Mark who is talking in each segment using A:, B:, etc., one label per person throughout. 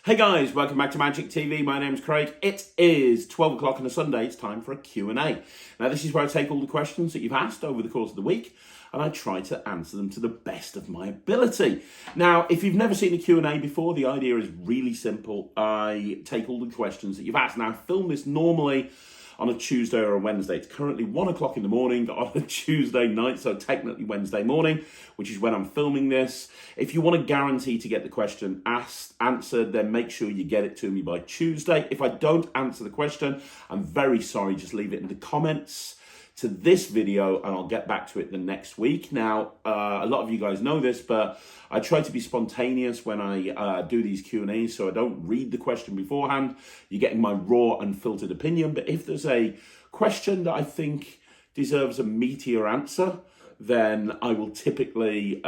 A: Hey guys, welcome back to Magic TV. My name's Craig. It is 12 o'clock on a Sunday. It's time for a Q&A. Now this is where I take all the questions that you've asked over the course of the week and I try to answer them to the best of my ability. Now, if you've never seen a Q&A before, the idea is really simple. I take all the questions that you've asked. Now, I film this normally on a Tuesday or a Wednesday. It's currently 1 o'clock in the morning on a Tuesday night, so technically Wednesday morning, which is when I'm filming this. If you want to guarantee to get the question answered, then make sure you get it to me by Tuesday. If I don't answer the question, I'm very sorry, just leave it in the comments to this video and I'll get back to it the next week. Now, a lot of you guys know this, but I try to be spontaneous when I do these Q&As, so I don't read the question beforehand. You're getting my raw, unfiltered opinion, but if there's a question that I think deserves a meatier answer, then I will typically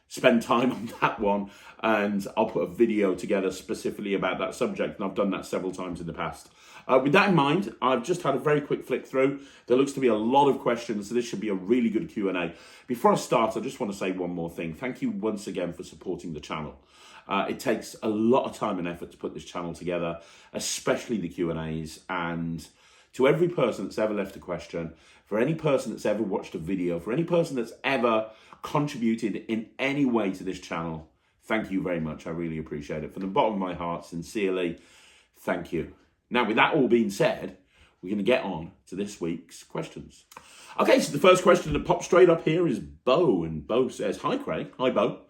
A: spend time on that one and I'll put a video together specifically about that subject, and I've done that several times in the past. With that in mind, I've just had a very quick flick through. There looks to be a lot of questions, so this should be a really good Q&A. Before I start, I just want to say one more thing. Thank you once again for supporting the channel. It takes a lot of time and effort to put this channel together, especially the Q&As, and to every person that's ever left a question, for any person that's ever watched a video, for any person that's ever contributed in any way to this channel, thank you very much. I really appreciate it. From the bottom of my heart, sincerely, thank you. Now, with that all being said, we're going to get on to this week's questions. Okay, so the first question that pops straight up here is Bo, and Bo says, "Hi Craig." Hi Bo.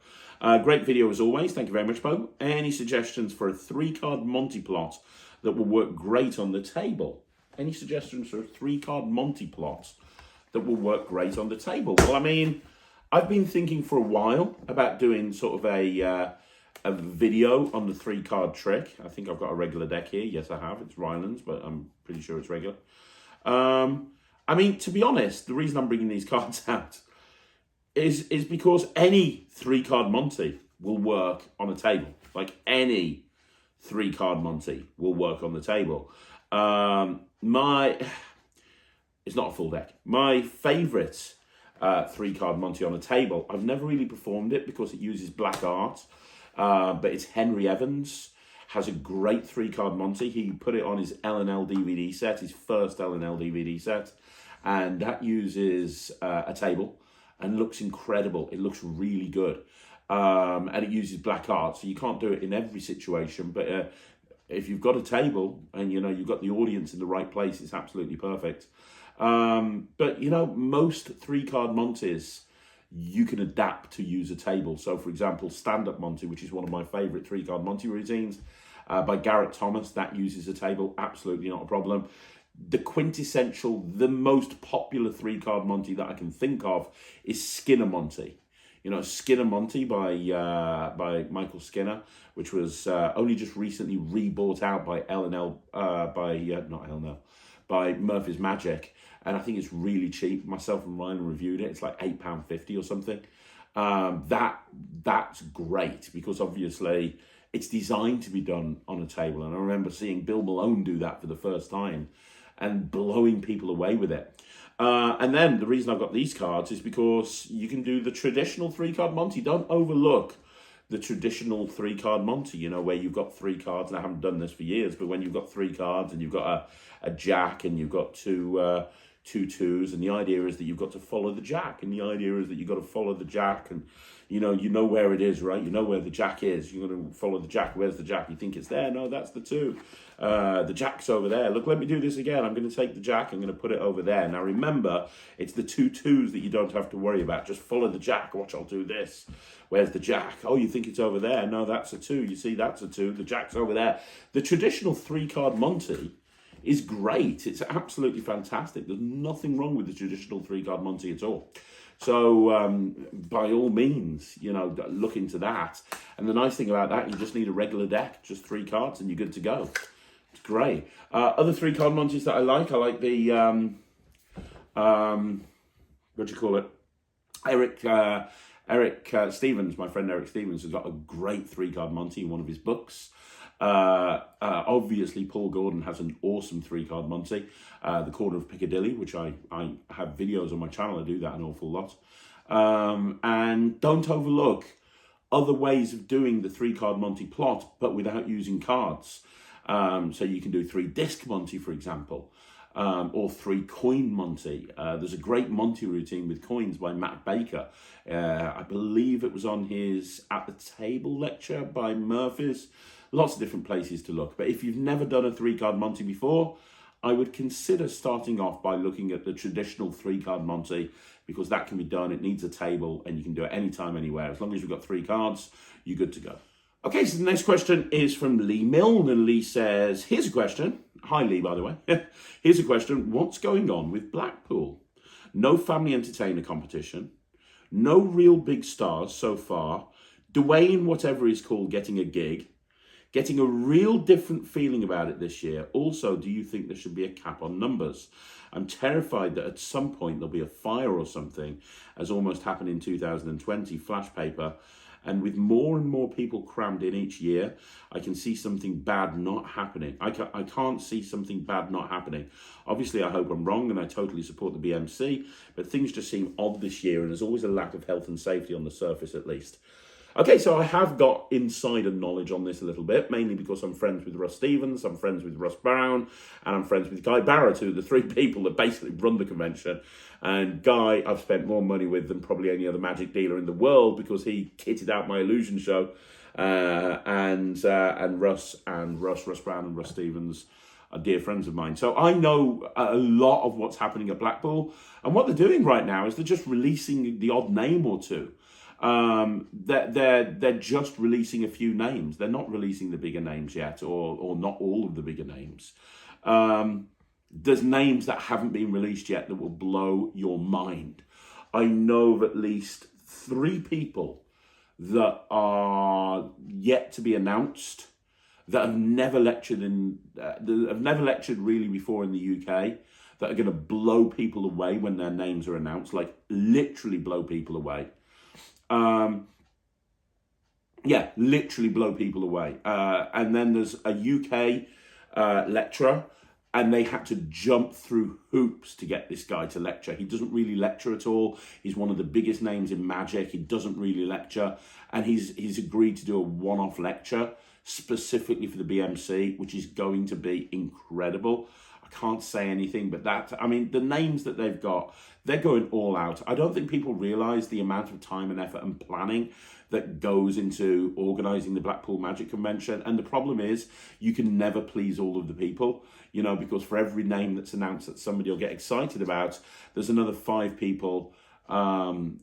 A: Great video as always. Thank you very much, Bo. Any suggestions for a 3-card Monte plot that will work great on the table? Any suggestions for a 3-card Monte plot that will work great on the table? Well, I mean, I've been thinking for a while about doing sort of a video on the 3-card trick. I think I've got a regular deck here. Yes, I have. It's Ryland's, but I'm pretty sure it's regular. I mean, to be honest, the reason I'm bringing these cards out is because any 3-card Monte will work on a table. Like any 3-card Monte will work on the table. It's not a full deck. My favourite 3-card Monte on a table, I've never really performed it because it uses black art. But it's Henry Evans, has a great 3-card Monte. He put it on his L&L DVD set, his first L&L DVD set, and that uses a table and looks incredible. It looks really good, and it uses black art, so you can't do it in every situation, but if you've got a table and you know you've got the audience in the right place, it's absolutely perfect. But you know, most 3-card Montes you can adapt to use a table. So for example, Stand-Up Monte, which is one of my favorite 3-card Monte routines by Garett Thomas, that uses a table, absolutely not a problem. The quintessential, the most popular 3-card Monte that I can think of is Skinner Monte. You know, Skinner Monte by Michael Skinner, which was only just recently rebought out by by Murphy's Magic. And I think it's really cheap. Myself and Ryan reviewed it. It's like £8.50 or something. That's great because obviously it's designed to be done on a table. And I remember seeing Bill Malone do that for the first time and blowing people away with it. And then the reason I've got these cards is because you can do the traditional 3-card Monte. Don't overlook the traditional 3-card Monte, you know, where you've got 3 cards, and I haven't done this for years, but when you've got 3 cards and you've got a jack and you've got two twos, and the idea is that you've got to follow the jack, and the idea is that you've got to follow the jack, and you know where it is, right? You know where the jack is. You're going to follow the jack. Where's the jack? You think it's there. No, that's the 2. The jack's over there. Look, let me do this again. I'm going to take the jack. I'm going to put it over there. Now remember, it's the 2 twos that you don't have to worry about. Just follow the jack. Watch, I'll do this. Where's the jack? Oh, you think it's over there. No, that's a 2. You see, that's a 2. The jack's over there. The traditional 3-card Monte is great. It's absolutely fantastic. There's nothing wrong with the traditional 3-card Monte at all. So by all means, you know, look into that. And the nice thing about that, you just need a regular deck, just 3 cards, and you're good to go. It's great. Other 3-card Montes that I like the what do you call it? Eric Stevens, my friend Eric Stevens, has got a great 3-card Monte in one of his books. Obviously, Paul Gordon has an awesome 3-card Monte, the Corner of Piccadilly, which I have videos on my channel. I do that an awful lot. And don't overlook other ways of doing the 3-card Monte plot, but without using cards. So you can do 3-disc Monte, for example, or 3-coin Monte. There's a great Monte routine with coins by Matt Baker. I believe it was on his At the Table lecture by Murphy's. Lots of different places to look. But if you've never done a 3-card Monte before, I would consider starting off by looking at the traditional 3-card Monte, because that can be done. It needs a table and you can do it anytime, anywhere. As long as you've got 3 cards, you're good to go. Okay, so the next question is from Lee Milne, and Lee says, here's a question. Hi, Lee, by the way. Here's a question. What's going on with Blackpool? No family entertainer competition. No real big stars so far. Dwayne, whatever he's called, getting a gig. Getting a real different feeling about it this year. Also, do you think there should be a cap on numbers? I'm terrified that at some point there'll be a fire or something, as almost happened in 2020, flash paper. And with more and more people crammed in each year, I can see something bad not happening. I can't see something bad not happening. Obviously, I hope I'm wrong, and I totally support the BMC, but things just seem odd this year, and there's always a lack of health and safety on the surface, at least. Okay, so I have got insider knowledge on this a little bit, mainly because I'm friends with Russ Stevens, I'm friends with Russ Brown, and I'm friends with Guy Barrett, who are the 3 people that basically run the convention. And Guy, I've spent more money with than probably any other magic dealer in the world, because he kitted out my illusion show. And Russ Brown and Russ Stevens are dear friends of mine. So I know a lot of what's happening at Blackpool. And what they're doing right now is they're just releasing the odd name or two. They're just releasing a few names. They're not releasing the bigger names yet, or not all of the bigger names. There's names that haven't been released yet that will blow your mind. I know of at least 3 people that are yet to be announced, that have never lectured really before in the UK, that are going to blow people away when their names are announced, like literally blow people away. Literally blow people away. And then there's a UK lecturer, and they had to jump through hoops to get this guy to lecture. He doesn't really lecture at all. He's one of the biggest names in magic. He doesn't really lecture, and he's agreed to do a one-off lecture specifically for the BMC, which is going to be incredible. I can't say anything, but the names that they've got, they're going all out. I don't think people realise the amount of time and effort and planning that goes into organising the Blackpool Magic Convention. And the problem is, you can never please all of the people, because for every name that's announced that somebody will get excited about, there's another 5 people that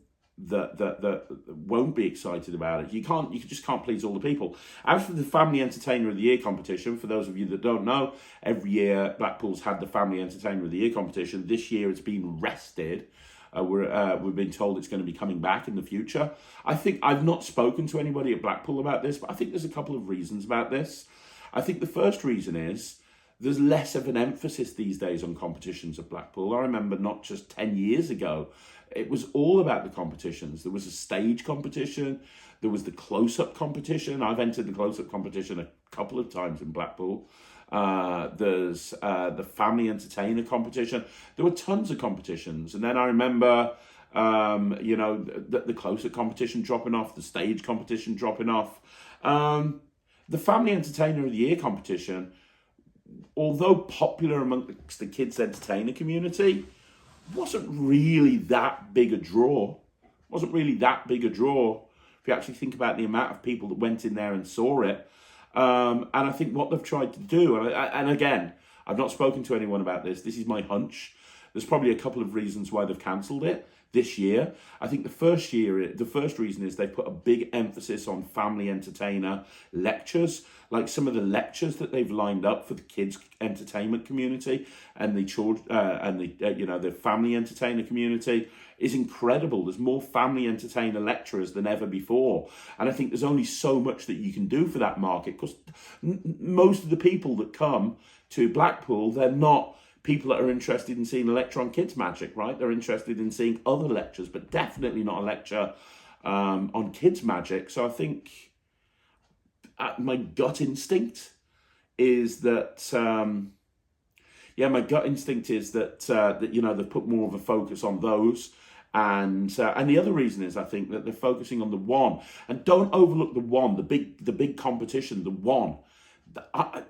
A: won't be excited about it. You just can't please all the people. As for the Family Entertainer of the Year competition, for those of you that don't know, every year Blackpool's had the Family Entertainer of the Year competition. This year it's been rested. We've been told it's going to be coming back in the future. I think I've not spoken to anybody at Blackpool about this, but I think there's a couple of reasons about this. I think the first reason is there's less of an emphasis these days on competitions at Blackpool. I remember not just 10 years ago, it was all about the competitions. There was a stage competition. There was the close-up competition. I've entered the close-up competition a couple of times in Blackpool. There's the family entertainer competition. There were tons of competitions. And then I remember, the close-up competition dropping off, the stage competition dropping off. The Family Entertainer of the Year competition, although popular amongst the kids entertainer community, wasn't really that big a draw. If you actually think about the amount of people that went in there and saw it. And I think what they've tried to do, and again, I've not spoken to anyone about this. This is my hunch. There's probably a couple of reasons why they've cancelled it this year. I think the first reason is they put a big emphasis on family entertainer lectures, like some of the lectures that they've lined up for the kids entertainment community and the children the family entertainer community is incredible. There's more family entertainer lecturers than ever before, and I think there's only so much that you can do for that market, because most of the people that come to Blackpool, they're not people that are interested in seeing a lecture on kids magic, right? They're interested in seeing other lectures, but definitely not a lecture on kids magic. So I think my gut instinct is that they've put more of a focus on those, And the other reason is I think that they're focusing on the one, and don't overlook the one, the big competition, the one. I'm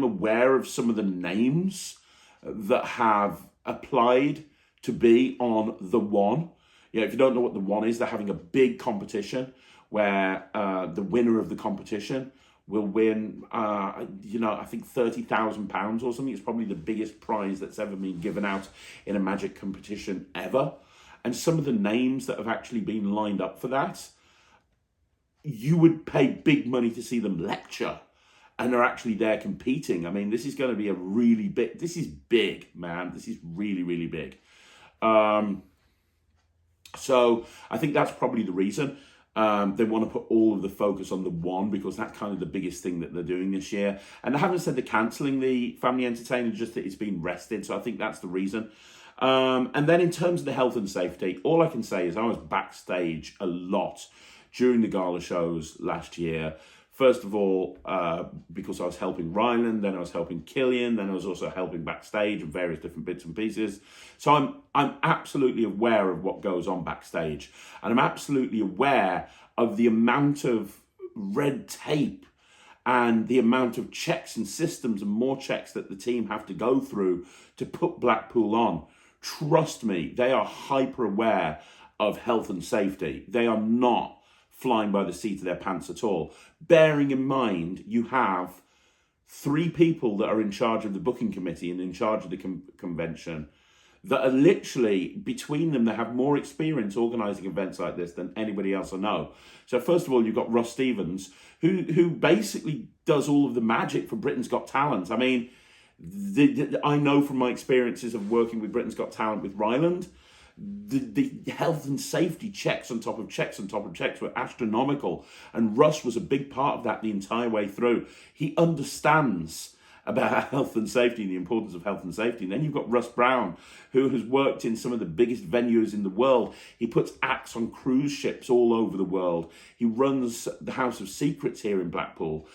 A: aware of some of the names that have applied to be on the one. If you don't know what the one is, they're having a big competition where the winner of the competition will win, I think £30,000 or something. It's probably the biggest prize that's ever been given out in a Magic competition ever. And some of the names that have actually been lined up for that, you would pay big money to see them lecture, and they're actually there competing. I mean, this is going to be a really big, this is big, man. This is really, really big. So I think that's probably the reason. They want to put all of the focus on the one, because that's kind of the biggest thing that they're doing this year. And they haven't said they're cancelling the Family Entertainer, just that it's been rested. So I think that's the reason. And then in terms of the health and safety, all I can say is I was backstage a lot during the gala shows last year. First of all, because I was helping Ryland, then I was helping Killian, then I was also helping backstage and various different bits and pieces. So I'm absolutely aware of what goes on backstage, and I'm absolutely aware of the amount of red tape and the amount of checks and systems and more checks that the team have to go through to put Blackpool on. Trust me, they are hyper aware of health and safety. They are not flying by the seat of their pants at all. Bearing in mind, you have 3 people that are in charge of the booking committee and in charge of the convention that are literally, between them, they have more experience organising events like this than anybody else I know. So first of all, you've got Ross Stevens, who basically does all of the magic for Britain's Got Talent. I mean, I know from my experiences of working with Britain's Got Talent with Ryland, the health and safety checks on top of checks on top of checks were astronomical. And Russ was a big part of that the entire way through. He understands about health and safety and the importance of health and safety. And then you've got Russ Brown, who has worked in some of the biggest venues in the world. He puts acts on cruise ships all over the world. He runs the House of Secrets here in Blackpool.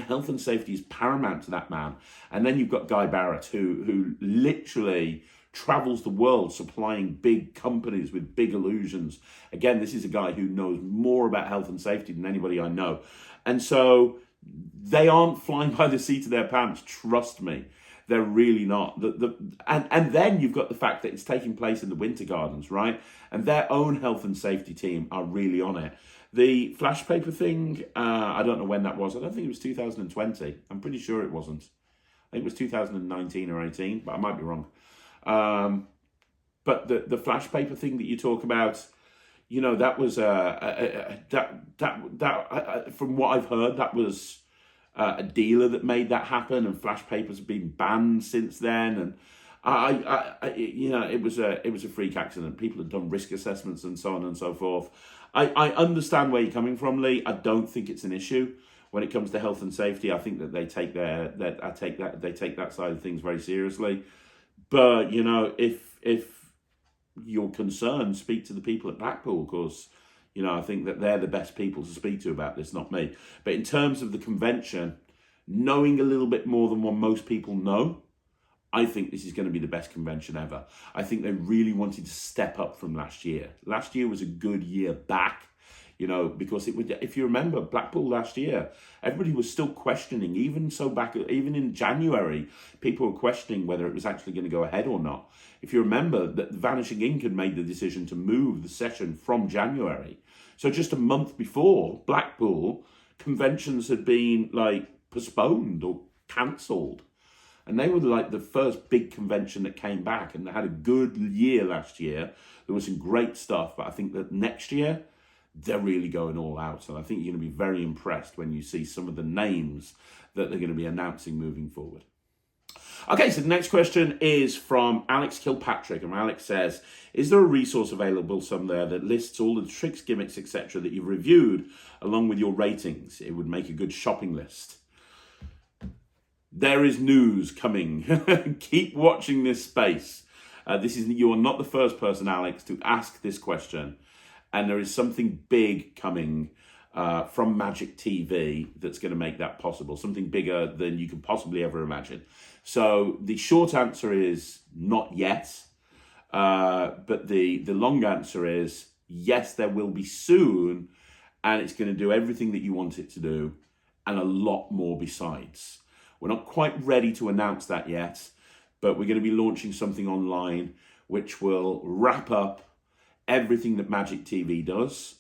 A: Health and safety is paramount to that man. And then you've got Guy Barrett, who literally travels the world supplying big companies with big illusions. Again, this is a guy who knows more about health and safety than anybody I know. And so they aren't flying by the seat of their pants, trust me. They're really not. And then you've got the fact that it's taking place in the Winter Gardens, right? And their own health and safety team are really on it. The flash paper thing, I don't know when that was. I don't think it was 2020. I'm pretty sure it wasn't. I think it was 2019 or 18, but I might be wrong. But the flash paper thing that you talk about, that was from what I've heard, that was a dealer that made that happen, and flash papers have been banned since then. And it was a freak accident. People had done risk assessments and so on and so forth. I understand where you're coming from, Lee. I don't think it's an issue when it comes to health and safety. I think that they take that side of things very seriously. But, if you're concerned, speak to the people at Blackpool, because, I think that they're the best people to speak to about this, not me. But in terms of the convention, knowing a little bit more than what most people know, I think this is going to be the best convention ever. I think they really wanted to step up from last year. Last year was a good year back. Because if you remember Blackpool last year, everybody was still questioning, even in January, people were questioning whether it was actually going to go ahead or not. If you remember that Vanishing Ink had made the decision to move the session from January. So just a month before Blackpool, conventions had been postponed or cancelled. And they were the first big convention that came back, and they had a good year last year. There was some great stuff, but I think that next year, they're really going all out. And I think you're going to be very impressed when you see some of the names that they're going to be announcing moving forward. Okay, so the next question is from Alex Kilpatrick. And Alex says, is there a resource available somewhere that lists all the tricks, gimmicks, etc. that you've reviewed along with your ratings? It would make a good shopping list. There is news coming. Keep watching this space. You are not the first person, Alex, to ask this question. And there is something big coming from Magic TV that's going to make that possible. Something bigger than you could possibly ever imagine. So the short answer is not yet. But the long answer is yes, there will be soon, and it's going to do everything that you want it to do, and a lot more besides. We're not quite ready to announce that yet, but we're going to be launching something online which will wrap up everything that Magic TV does,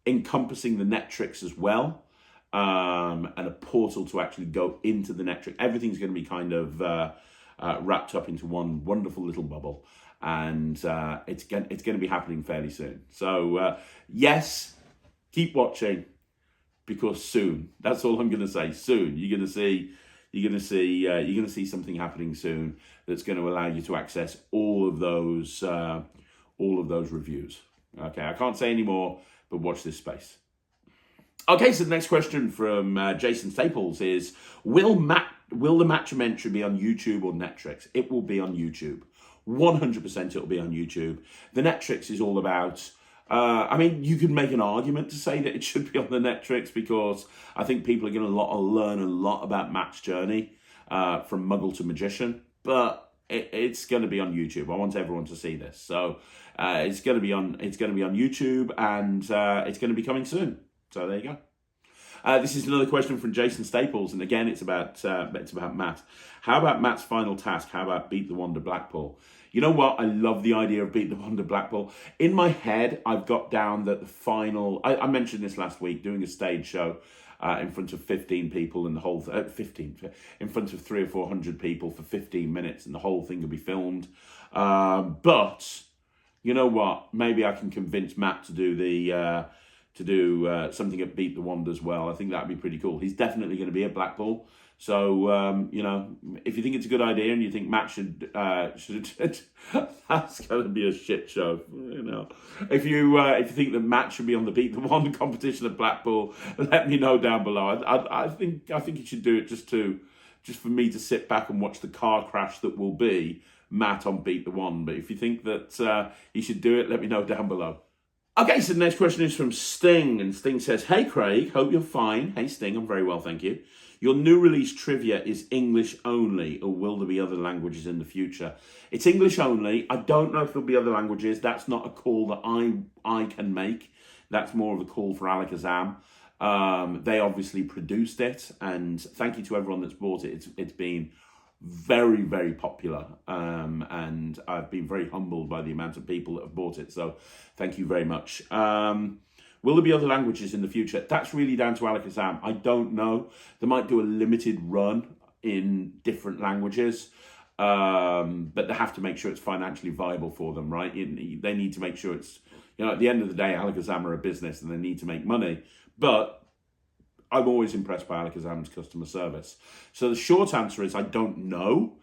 A: encompassing the Netrix as well, and a portal to actually go into the Netrix. Everything's going to be kind of wrapped up into one wonderful little bubble, and it's going to be happening fairly soon. So yes, keep watching, because soon. That's all I'm going to say. Soon, you're going to see something happening soon that's going to allow you to access all of those reviews. Okay, I can't say any more, but watch this space. Okay, so the next question from Jason Staples is, will the Matt-umentary be on YouTube or Netrix? It will be on YouTube. 100% it will be on YouTube. The Netrix is all about, you could make an argument to say that it should be on the Netrix, because I think people are going to learn a lot about Matt's journey from Muggle to Magician, but it's going to be on YouTube. I want everyone to see this. So it's going to be on YouTube, and it's going to be coming soon. So there you go. This is another question from Jason Staples, and again, it's about Matt. How about Matt's final task? How about Beat the Wonder Blackpool? You know what? I love the idea of Beat the Wonder Blackpool. In my head, I've got down that the final... I mentioned this last week, doing a stage show in front of 15 people, and the whole... in front of 300 or 400 people for 15 minutes, and the whole thing will be filmed. But you know what? Maybe I can convince Matt to do something at Beat the Wand as well. I think that'd be pretty cool. He's definitely going to be at Blackpool. So, if you think it's a good idea and you think Matt should that's going to be a shit show, If you think that Matt should be on the Beat the Wand competition at Blackpool, let me know down below. I think you should do it just for me to sit back and watch the car crash that will be Matt on Beat the Wand. But if you think that he should do it, let me know down below. Okay, so the next question is from Sting, and Sting says, "Hey Craig, hope you're fine." Hey Sting, I'm very well, thank you. Your new release trivia is English only, or will there be other languages in the future? It's English only. I don't know if there'll be other languages. That's not a call that I can make. That's more of a call for Alakazam. They obviously produced it, and thank you to everyone that's bought it. It's been very, very popular, and I've been very humbled by the amount of people that have bought it, so thank you very much. Will there be other languages in the future? That's really down to Alakazam. I don't know. They might do a limited run in different languages, but they have to make sure it's financially viable for them, right? They need to make sure it's, at the end of the day, Alakazam are a business and they need to make money, but I'm always impressed by Alakazam's customer service. So the short answer is I don't know.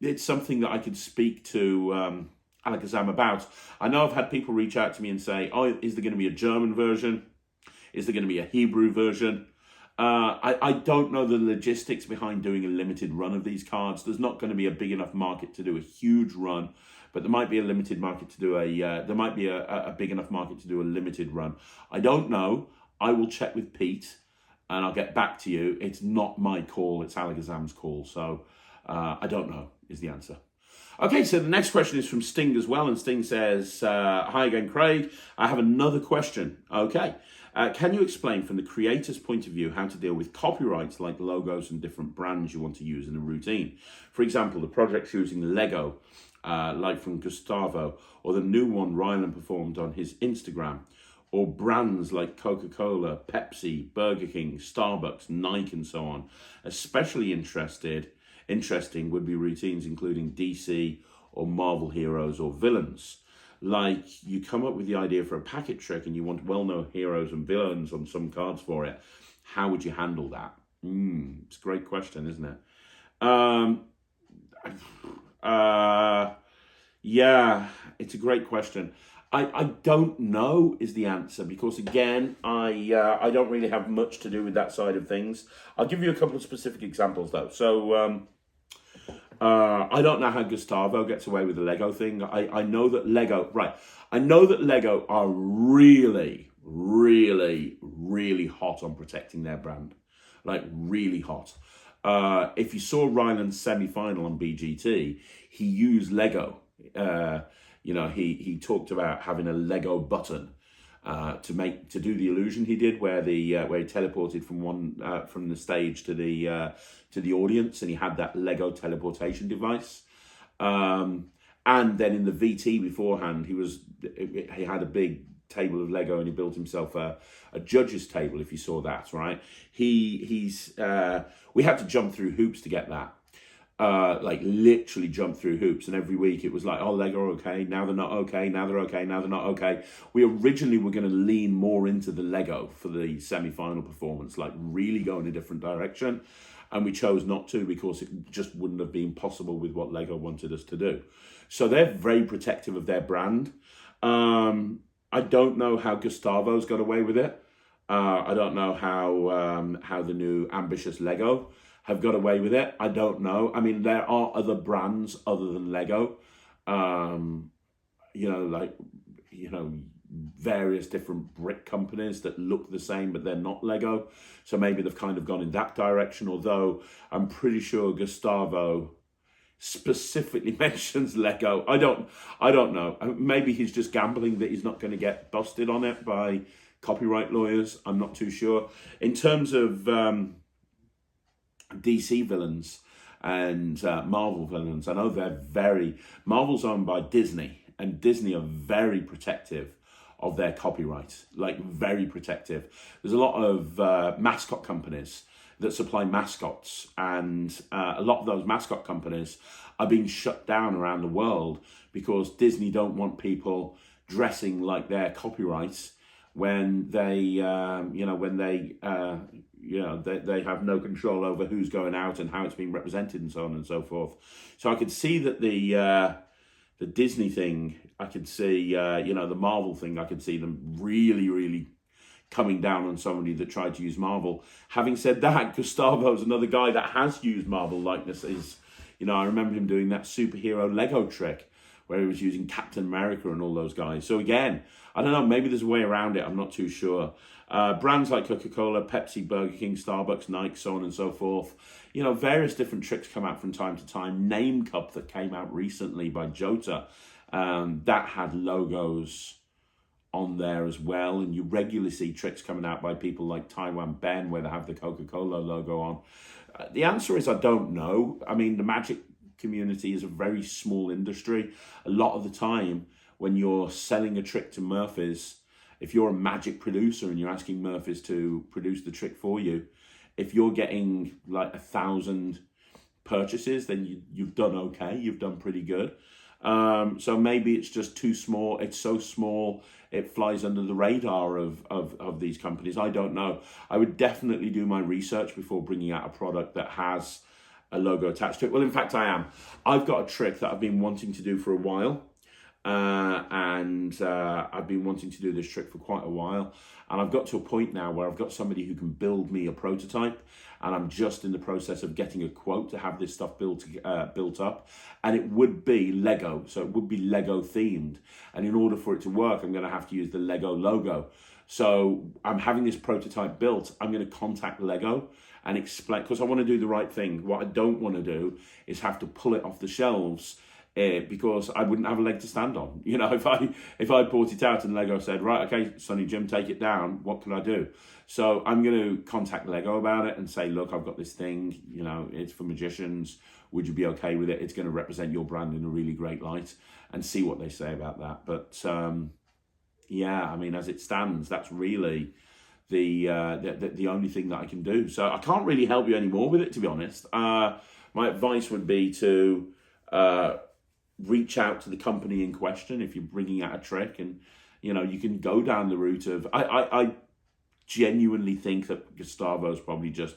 A: It's something that I could speak to Alakazam about. I know I've had people reach out to me and say, "Oh, is there going to be a German version? Is there going to be a Hebrew version?" I don't know the logistics behind doing a limited run of these cards. There's not going to be a big enough market to do a huge run, but there might be a limited market to do a big enough market to do a limited run. I don't know. I will check with Pete, and I'll get back to you. It's not my call. It's Alakazam's call. So I don't know is the answer. Okay, so the next question is from Sting as well, and Sting says, "Hi again, Craig. I have another question." Okay. Can you explain from the creator's point of view how to deal with copyrights like logos and different brands you want to use in a routine? For example, the project's using Lego, like from Gustavo, or the new one Rylan performed on his Instagram, or brands like Coca-Cola, Pepsi, Burger King, Starbucks, Nike, and so on. Especially interesting would be routines including DC or Marvel heroes or villains. Like, you come up with the idea for a packet trick and you want well-known heroes and villains on some cards for it. How would you handle that? It's a great question, isn't it? Yeah, it's a great question. I don't know is the answer, because again, I don't really have much to do with that side of things. I'll give you a couple of specific examples though. So I don't know how Gustavo gets away with the Lego thing. I know that Lego are really, really, really hot on protecting their brand. Like, really hot. If you saw Ryland's semi-final on BGT, he used Lego. He talked about having a Lego button to do the illusion he did, where he teleported from the stage to the audience, and he had that Lego teleportation device. And then in the VT beforehand, he had a big table of Lego, and he built himself a judge's table. If you saw that, right? We had to jump through hoops to get that. Like literally jump through hoops, and every week it was like, oh, Lego are okay, now they're not okay, now they're okay, now they're not okay. We originally were going to lean more into the Lego for the semi-final performance, like really go in a different direction, and we chose not to because it just wouldn't have been possible with what Lego wanted us to do. So they're very protective of their brand. I don't know how Gustavo's got away with it. I don't know how the new ambitious Lego have got away with it. I don't know. I mean, there are other brands other than Lego, various different brick companies that look the same, but they're not Lego. So maybe they've kind of gone in that direction, although I'm pretty sure Gustavo specifically mentions Lego. I don't know. Maybe he's just gambling that he's not going to get busted on it by copyright lawyers. I'm not too sure. In terms of DC villains and Marvel villains, I know Marvel's owned by Disney, and Disney are very protective of their copyright, like very protective. There's a lot of mascot companies that supply mascots, and a lot of those mascot companies are being shut down around the world because Disney don't want people dressing like their copyrights when they have no control over who's going out and how it's being represented and so on and so forth. So I could see that the Disney thing, I could see, the Marvel thing, I could see them really, really coming down on somebody that tried to use Marvel. Having said that, Gustavo's another guy that has used Marvel likenesses. I remember him doing that superhero Lego trick where he was using Captain America and all those guys. So again, I don't know, maybe there's a way around it, I'm not too sure. Brands like Coca-Cola, Pepsi, Burger King, Starbucks, Nike, so on and so forth. Various different tricks come out from time to time. Name Cup that came out recently by Jota, that had logos on there as well, and you regularly see tricks coming out by people like Taiwan Ben where they have the Coca-Cola logo on. The answer is I don't know. I mean, the magic community is a very small industry. A lot of the time when you're selling a trick to Murphys, if you're a magic producer and you're asking Murphys to produce the trick for you, if you're getting like 1,000 purchases, then you've done okay, you've done pretty good. So maybe it's just too small. It's so small, it flies under the radar of these companies. I don't know. I would definitely do my research before bringing out a product that has a logo attached to it. Well, in fact, I am. I've got a trick that I've been wanting to do for a while. I've been wanting to do this trick for quite a while. And I've got to a point now where I've got somebody who can build me a prototype, and I'm just in the process of getting a quote to have this stuff built up. And it would be Lego, so it would be Lego themed. And in order for it to work, I'm going to have to use the Lego logo. So I'm having this prototype built. I'm going to contact Lego and explain, because I want to do the right thing. What I don't want to do is have to pull it off the shelves because I wouldn't have a leg to stand on. If I bought it out and Lego said, right, okay, Sonny Jim, take it down, what can I do? So I'm going to contact Lego about it and say, look, I've got this thing, it's for magicians. Would you be okay with it? It's going to represent your brand in a really great light, and see what they say about that. But I mean, as it stands, that's really the only thing that I can do. So I can't really help you anymore with it, to be honest. My advice would be to reach out to the company in question if you're bringing out a trick, and you can go down the route of I genuinely think that Gustavo's probably just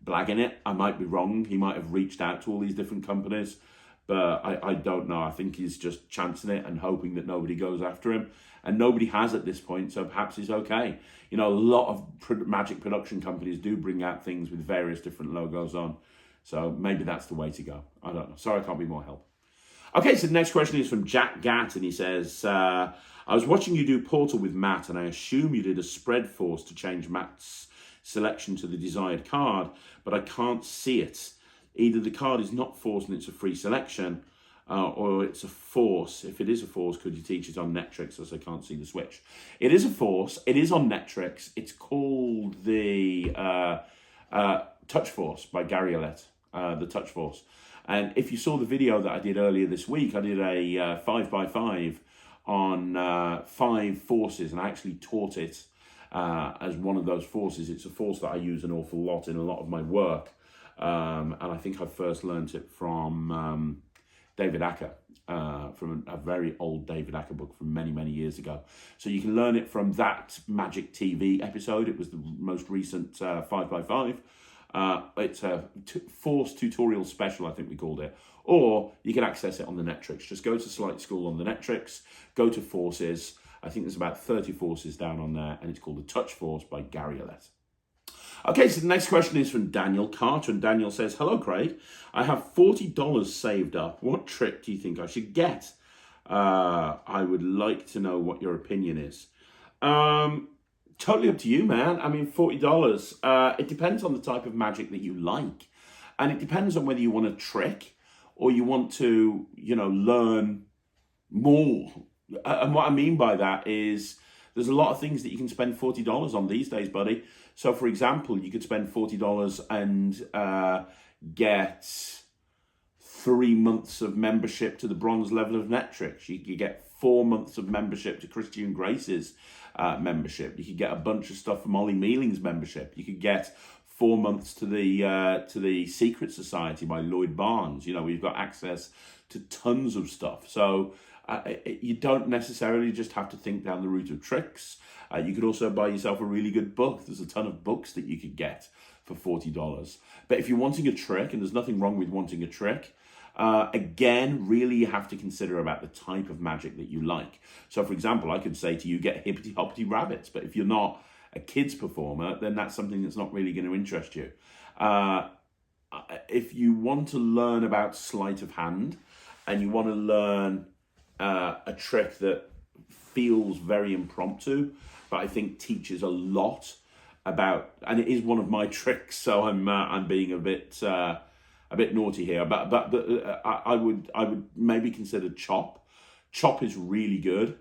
A: blagging it. I might be wrong. He might have reached out to all these different companies, but I don't know. I think he's just chancing it and hoping that nobody goes after him, and nobody has at this point, so perhaps he's okay. A lot of magic production companies do bring out things with various different logos on, so maybe that's the way to go. I don't know. Sorry, I can't be more help. Okay, so the next question is from Jack Gatt, and he says, I was watching you do Portal with Matt, and I assume you did a spread force to change Matt's selection to the desired card, but I can't see it. Either the card is not forced and it's a free selection, or it's a force. If it is a force, could you teach it on Netrix, as I can't see the switch? It is a force. It is on Netrix. It's called the Touch Force by Garett, the Touch Force. And if you saw the video that I did earlier this week, I did a 5x5 on 5 forces, and I actually taught it as one of those forces. It's a force that I use an awful lot in a lot of my work. And I think I first learned it from David Acker, from a very old David Acker book from many, many years ago. So you can learn it from that Magic TV episode. It was the most recent 5x5. It's a Force tutorial special, I think we called it. Or you can access it on the Netrix. Just go to Slight School on the Netrix, go to Forces. I think there's about 30 forces down on there, and it's called the Touch Force by Garett. Okay, so the next question is from Daniel Carter, and Daniel says, "Hello, Craig. I have $40 saved up. What trick do you think I should get? I would like to know what your opinion is." Totally up to you, man. I mean, $40. It depends on the type of magic that you like, and it depends on whether you want a trick or you want to, learn more. And what I mean by that is there's a lot of things that you can spend $40 on these days, buddy. So, for example, you could spend $40 and get 3 months of membership to the bronze level of Netrix. You could get 4 months of membership to Christian Grace's membership. You could get a bunch of stuff from Ollie Mealing's membership. You could get 4 months to the Secret Society by Lloyd Barnes. We've got access to tons of stuff. So you don't necessarily just have to think down the route of tricks. You could also buy yourself a really good book. There's a ton of books that you could get for $40. But if you're wanting a trick, and there's nothing wrong with wanting a trick, again, really you have to consider about the type of magic that you like. So, for example, I could say to you, get hippity hoppity rabbits. But if you're not a kids performer, then that's something that's not really going to interest you. If you want to learn about sleight of hand, and you want to learn a trick that feels very impromptu, but I think teaches a lot about, and it is one of my tricks, so I'm being a bit naughty here, but I would maybe consider chop. Chop is really good.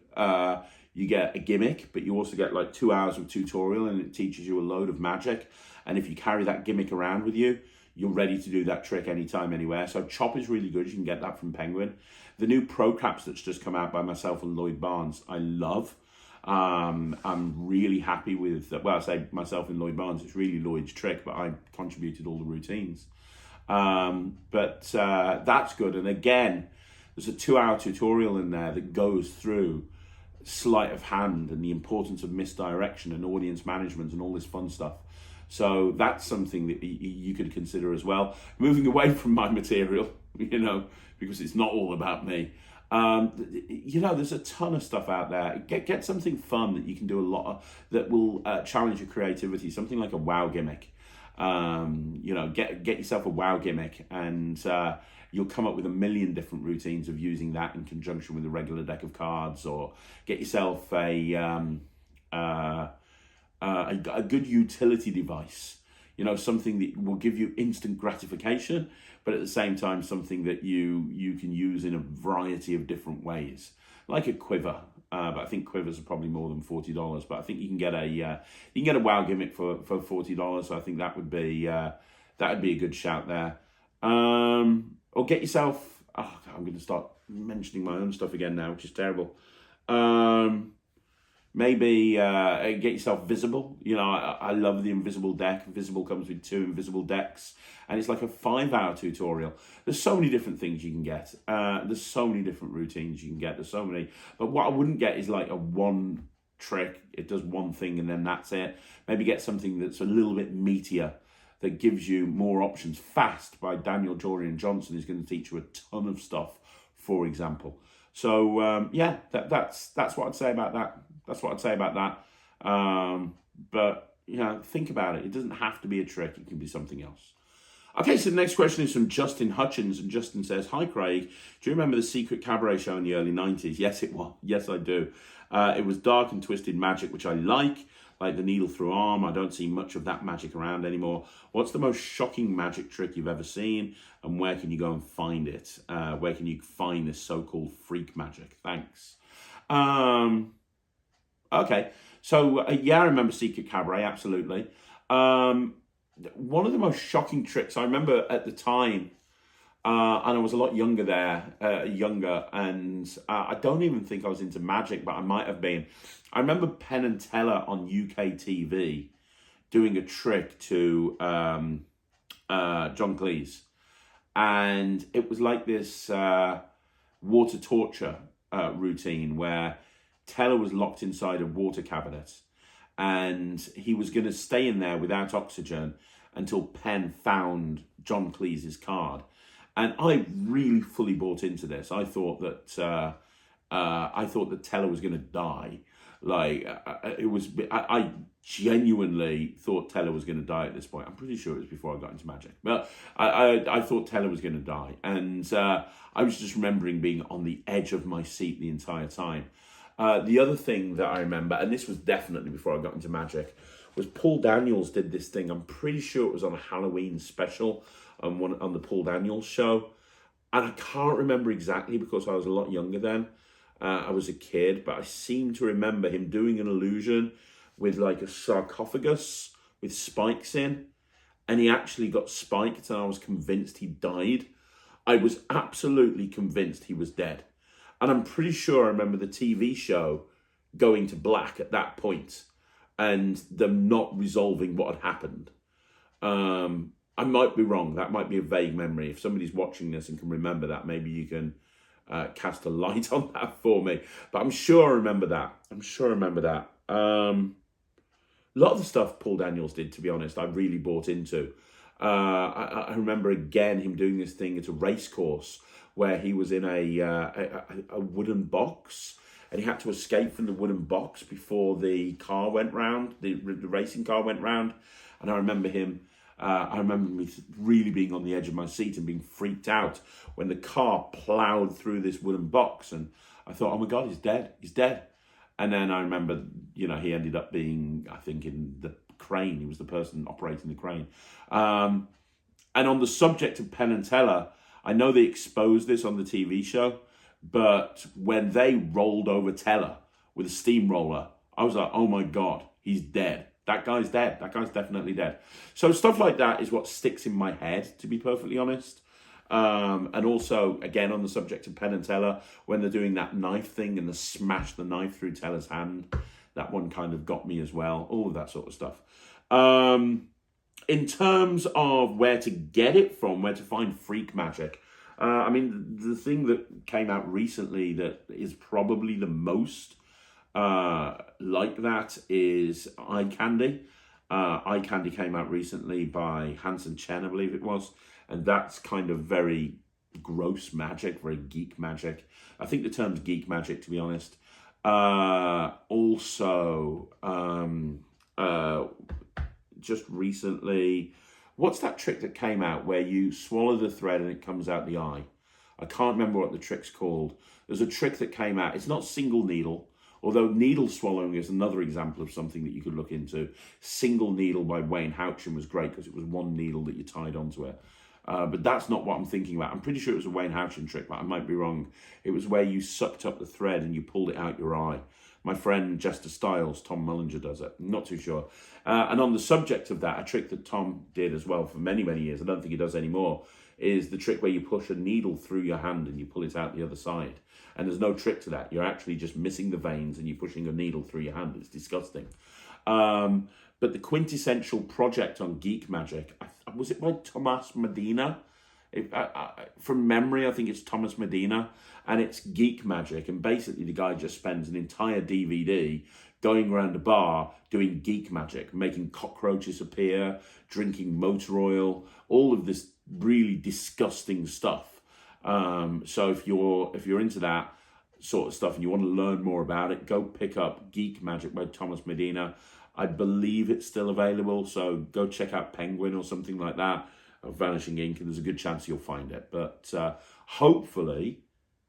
A: You get a gimmick, but you also get like 2 hours of tutorial, and it teaches you a load of magic. And if you carry that gimmick around with you, you're ready to do that trick anytime, anywhere. So chop is really good. You can get that from Penguin. The new Pro Caps that's just come out by myself and Lloyd Barnes, I love. I'm really happy with, I say myself and Lloyd Barnes, it's really Lloyd's trick, but I contributed all the routines. But that's good. And again, there's a 2-hour tutorial in there that goes through sleight of hand and the importance of misdirection and audience management and all this fun stuff. So that's something that you could consider as well. Moving away from my material, because it's not all about me. There's a ton of stuff out there. Get something fun that you can do a lot of, that will challenge your creativity. Something like a wow gimmick. Get yourself a wow gimmick, and you'll come up with a million different routines of using that in conjunction with a regular deck of cards. Or get yourself a good utility device. Something that will give you instant gratification, but at the same time something that you can use in a variety of different ways, like a quiver. But I think quivers are probably more than $40. But I think you can get a wow gimmick for $40. So I think that would be a good shout there. Or get yourself. Oh, I'm going to start mentioning my own stuff again now, which is terrible. Maybe get yourself Visible. I love the Invisible deck. Visible comes with 2 invisible decks, and it's like a 5-hour tutorial. There's so many different things you can get. There's so many different routines you can get. There's so many. But what I wouldn't get is like a one trick. It does one thing and then that's it. Maybe get something that's a little bit meatier, that gives you more options. Fast by Daniel Jorian Johnson is going to teach you a ton of stuff, for example. So that's what I'd say about that. But think about it. It doesn't have to be a trick. It can be something else. Okay, so the next question is from Justin Hutchins, and Justin says, "Hi Craig, do you remember the Secret Cabaret show in the early 90s? Yes, it was. Yes, I do. It was dark and twisted magic, which I like. like the needle through arm. I don't see much of that magic around anymore. What's the most shocking magic trick you've ever seen, and where can you go and find it? Where can you find this so-called freak magic? Thanks. Okay, so yeah, I remember Secret Cabaret, absolutely. One of the most shocking tricks I remember at the time, and I was a lot younger and I don't even think I was into magic, but I might have been. I remember Penn and Teller on UK TV doing a trick to John Cleese, and it was like this water torture routine where Teller was locked inside a water cabinet, and he was going to stay in there without oxygen until Penn found John Cleese's card. And I really fully bought into this. I thought that Teller was going to die. Like I genuinely thought Teller was going to die at this point. I'm pretty sure it was before I got into magic, but I thought Teller was going to die, and I was just remembering being on the edge of my seat the entire time. The other thing that I remember, and this was definitely before I got into magic, was Paul Daniels did this thing. I'm pretty sure it was on a Halloween special on the Paul Daniels show. And I can't remember exactly because I was a lot younger then. I was a kid, but I seem to remember him doing an illusion with like a sarcophagus with spikes in. And he actually got spiked, and I was convinced he died. I was absolutely convinced he was dead. And I'm pretty sure I remember the TV show going to black at that point and them not resolving what had happened. I might be wrong. That might be a vague memory. If somebody's watching this and can remember that, maybe you can cast a light on that for me. But I'm sure I remember that. A lot of the stuff Paul Daniels did, to be honest, I really bought into. I remember again him doing this thing at a race course where he was in a wooden box, and he had to escape from the wooden box before the car went round, the racing car went round. And I remember me really being on the edge of my seat and being freaked out when the car ploughed through this wooden box. And I thought, oh my God, he's dead. And then I remember, he ended up being, I think, in the crane. He was the person operating the crane. And on the subject of Penn and Teller, I know they exposed this on the TV show, but when they rolled over Teller with a steamroller, I was like, oh my God, he's dead. That guy's dead. That guy's definitely dead. So stuff like that is what sticks in my head, to be perfectly honest. And also, again, on the subject of Penn and Teller, when they're doing that knife thing and they smash the knife through Teller's hand, that one kind of got me as well. All of that sort of stuff. In terms of where to get it from, where to find freak magic, the thing that came out recently that is probably the most like that is Eye Candy. Eye Candy came out recently by Hansen Chen, I believe it was, and that's kind of very gross magic, very geek magic. I think the term's geek magic, to be honest. Just recently, what's that trick that came out where you swallow the thread and it comes out the eye? I can't remember what the trick's called. There's a trick that came out. It's not single needle, although needle swallowing is another example of something that you could look into. Single Needle by Wayne Houchin was great because it was one needle that you tied onto it. But that's not what I'm thinking about. I'm pretty sure it was a Wayne Houchin trick, but I might be wrong. It was where you sucked up the thread and you pulled it out your eye. My friend Jester Styles, Tom Mullinger, does it. I'm not too sure. And on the subject of that, a trick that Tom did as well for many, many years, I don't think he does anymore, is the trick where you push a needle through your hand and you pull it out the other side. And there's no trick to that. You're actually just missing the veins and you're pushing a needle through your hand. It's disgusting. But the quintessential project on geek magic, was it by Thomas Medina? From memory, I think it's Thomas Medina, and it's geek magic. And basically, the guy just spends an entire DVD going around a bar doing geek magic, making cockroaches appear, drinking motor oil, all of this really disgusting stuff. So if you're into that sort of stuff and you want to learn more about it, go pick up Geek Magic by Thomas Medina. I believe it's still available, so go check out Penguin or something like that, or Vanishing Ink, and there's a good chance you'll find it. But hopefully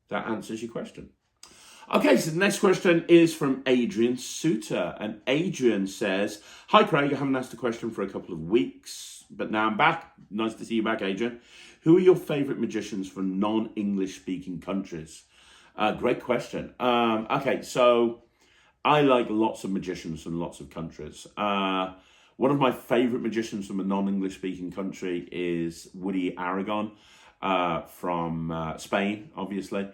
A: that answers your question. Okay, so the next question is from Adrian Suter. And Adrian says, "Hi Craig, I haven't asked a question for a couple of weeks, but now I'm back. Nice to see you back, Adrian. Who are your favourite magicians from non-English speaking countries?" Great question. Okay, so I like lots of magicians from lots of countries. One of my favourite magicians from a non-English speaking country is Woody Aragon from Spain, obviously.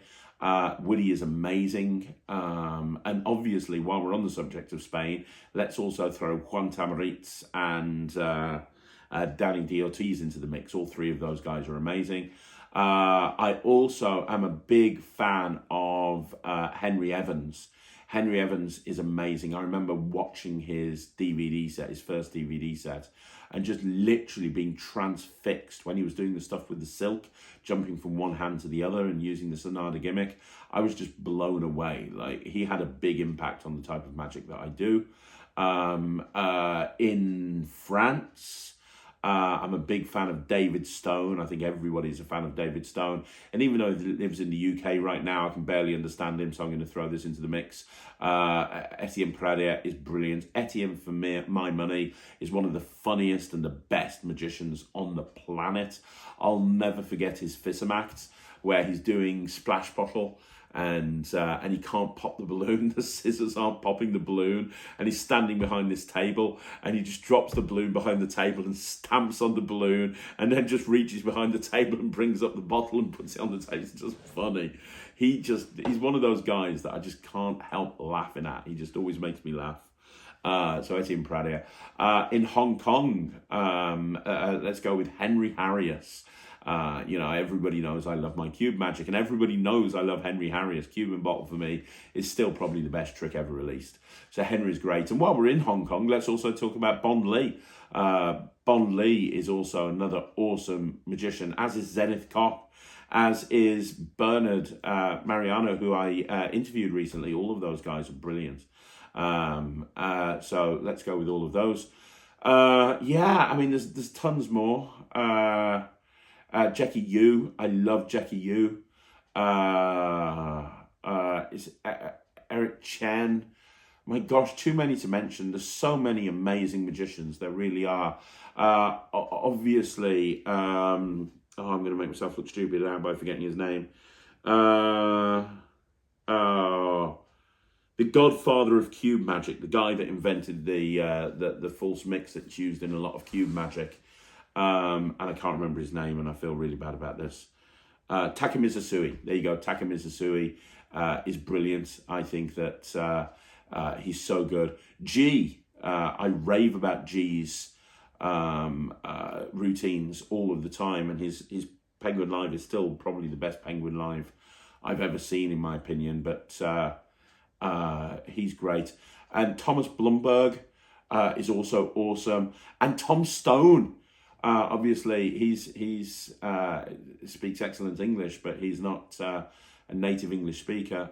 A: Woody is amazing. And obviously, while we're on the subject of Spain, let's also throw Juan Tamariz and Danny D. Ortiz into the mix. All three of those guys are amazing. I also am a big fan of Henry Evans. Henry Evans is amazing. I remember watching his DVD set, his first DVD set, and just literally being transfixed when he was doing the stuff with the silk, jumping from one hand to the other and using the Sonata gimmick. I was just blown away. Like, he had a big impact on the type of magic that I do. In France, I'm a big fan of David Stone. I think everybody's a fan of David Stone. And even though he lives in the UK right now, I can barely understand him, so I'm going to throw this into the mix. Etienne Pradier is brilliant. Etienne, for me, my money, is one of the funniest and the best magicians on the planet. I'll never forget his Fissam acts, where he's doing Splash Bottle, and he can't pop the balloon. The scissors aren't popping the balloon, and he's standing behind this table, and he just drops the balloon behind the table and stamps on the balloon, and then just reaches behind the table and brings up the bottle and puts it on the table. It's just funny. He's one of those guys that I just can't help laughing at. He just always makes me laugh. So Etienne Pradier. In Hong Kong, let's go with Henry Harrius. Everybody knows I love my cube magic, and everybody knows I love Henry Harrius. Cube and bottle for me is still probably the best trick ever released. So Henry's great. And while we're in Hong Kong, let's also talk about Bond Lee. Bond Lee is also another awesome magician, as is Zenith Kopp, as is Bernard Mariano, who I interviewed recently. All of those guys are brilliant. So let's go with all of those. There's tons more. Jackie Yu, I love Jackie Yu. Is Eric Chen. My gosh, too many to mention. There's so many amazing magicians. There really are. Obviously, I'm going to make myself look stupid now by forgetting his name. The godfather of cube magic, the guy that invented the false mix that's used in a lot of cube magic. And I can't remember his name, and I feel really bad about this. Takamizu Sui. There you go. Takamizu Sui is brilliant. I think that he's so good. G. I rave about G's routines all of the time, and his Penguin Live is still probably the best Penguin Live I've ever seen, in my opinion. But he's great. And Thomas Blumberg is also awesome. And Tom Stone. Obviously, he's speaks excellent English, but he's not a native English speaker.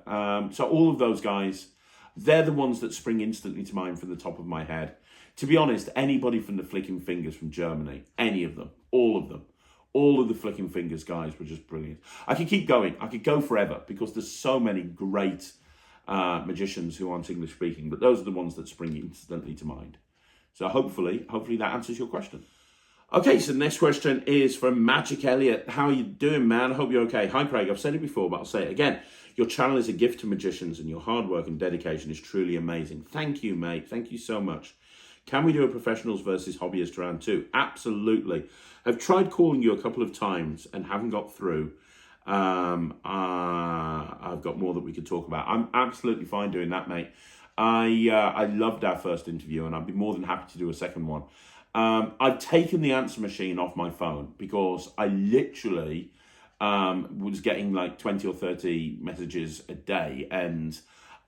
A: So all of those guys, they're the ones that spring instantly to mind from the top of my head. To be honest, anybody from the Flicking Fingers from Germany, any of them, all of the Flicking Fingers guys were just brilliant. I could keep going. I could go forever because there's so many great magicians who aren't English speaking, but those are the ones that spring instantly to mind. So hopefully that answers your question. Okay, so the next question is from Magic Elliott. How are you doing, man? I hope you're okay. Hi, Craig. I've said it before, but I'll say it again. Your channel is a gift to magicians, and your hard work and dedication is truly amazing. Thank you, mate. Thank you so much. Can we do a professionals versus hobbyist round 2? Absolutely. I've tried calling you a couple of times and haven't got through. I've got more that we could talk about. I'm absolutely fine doing that, mate. I loved our first interview, and I'd be more than happy to do a second one. I've taken the answer machine off my phone because I literally was getting like 20 or 30 messages a day, and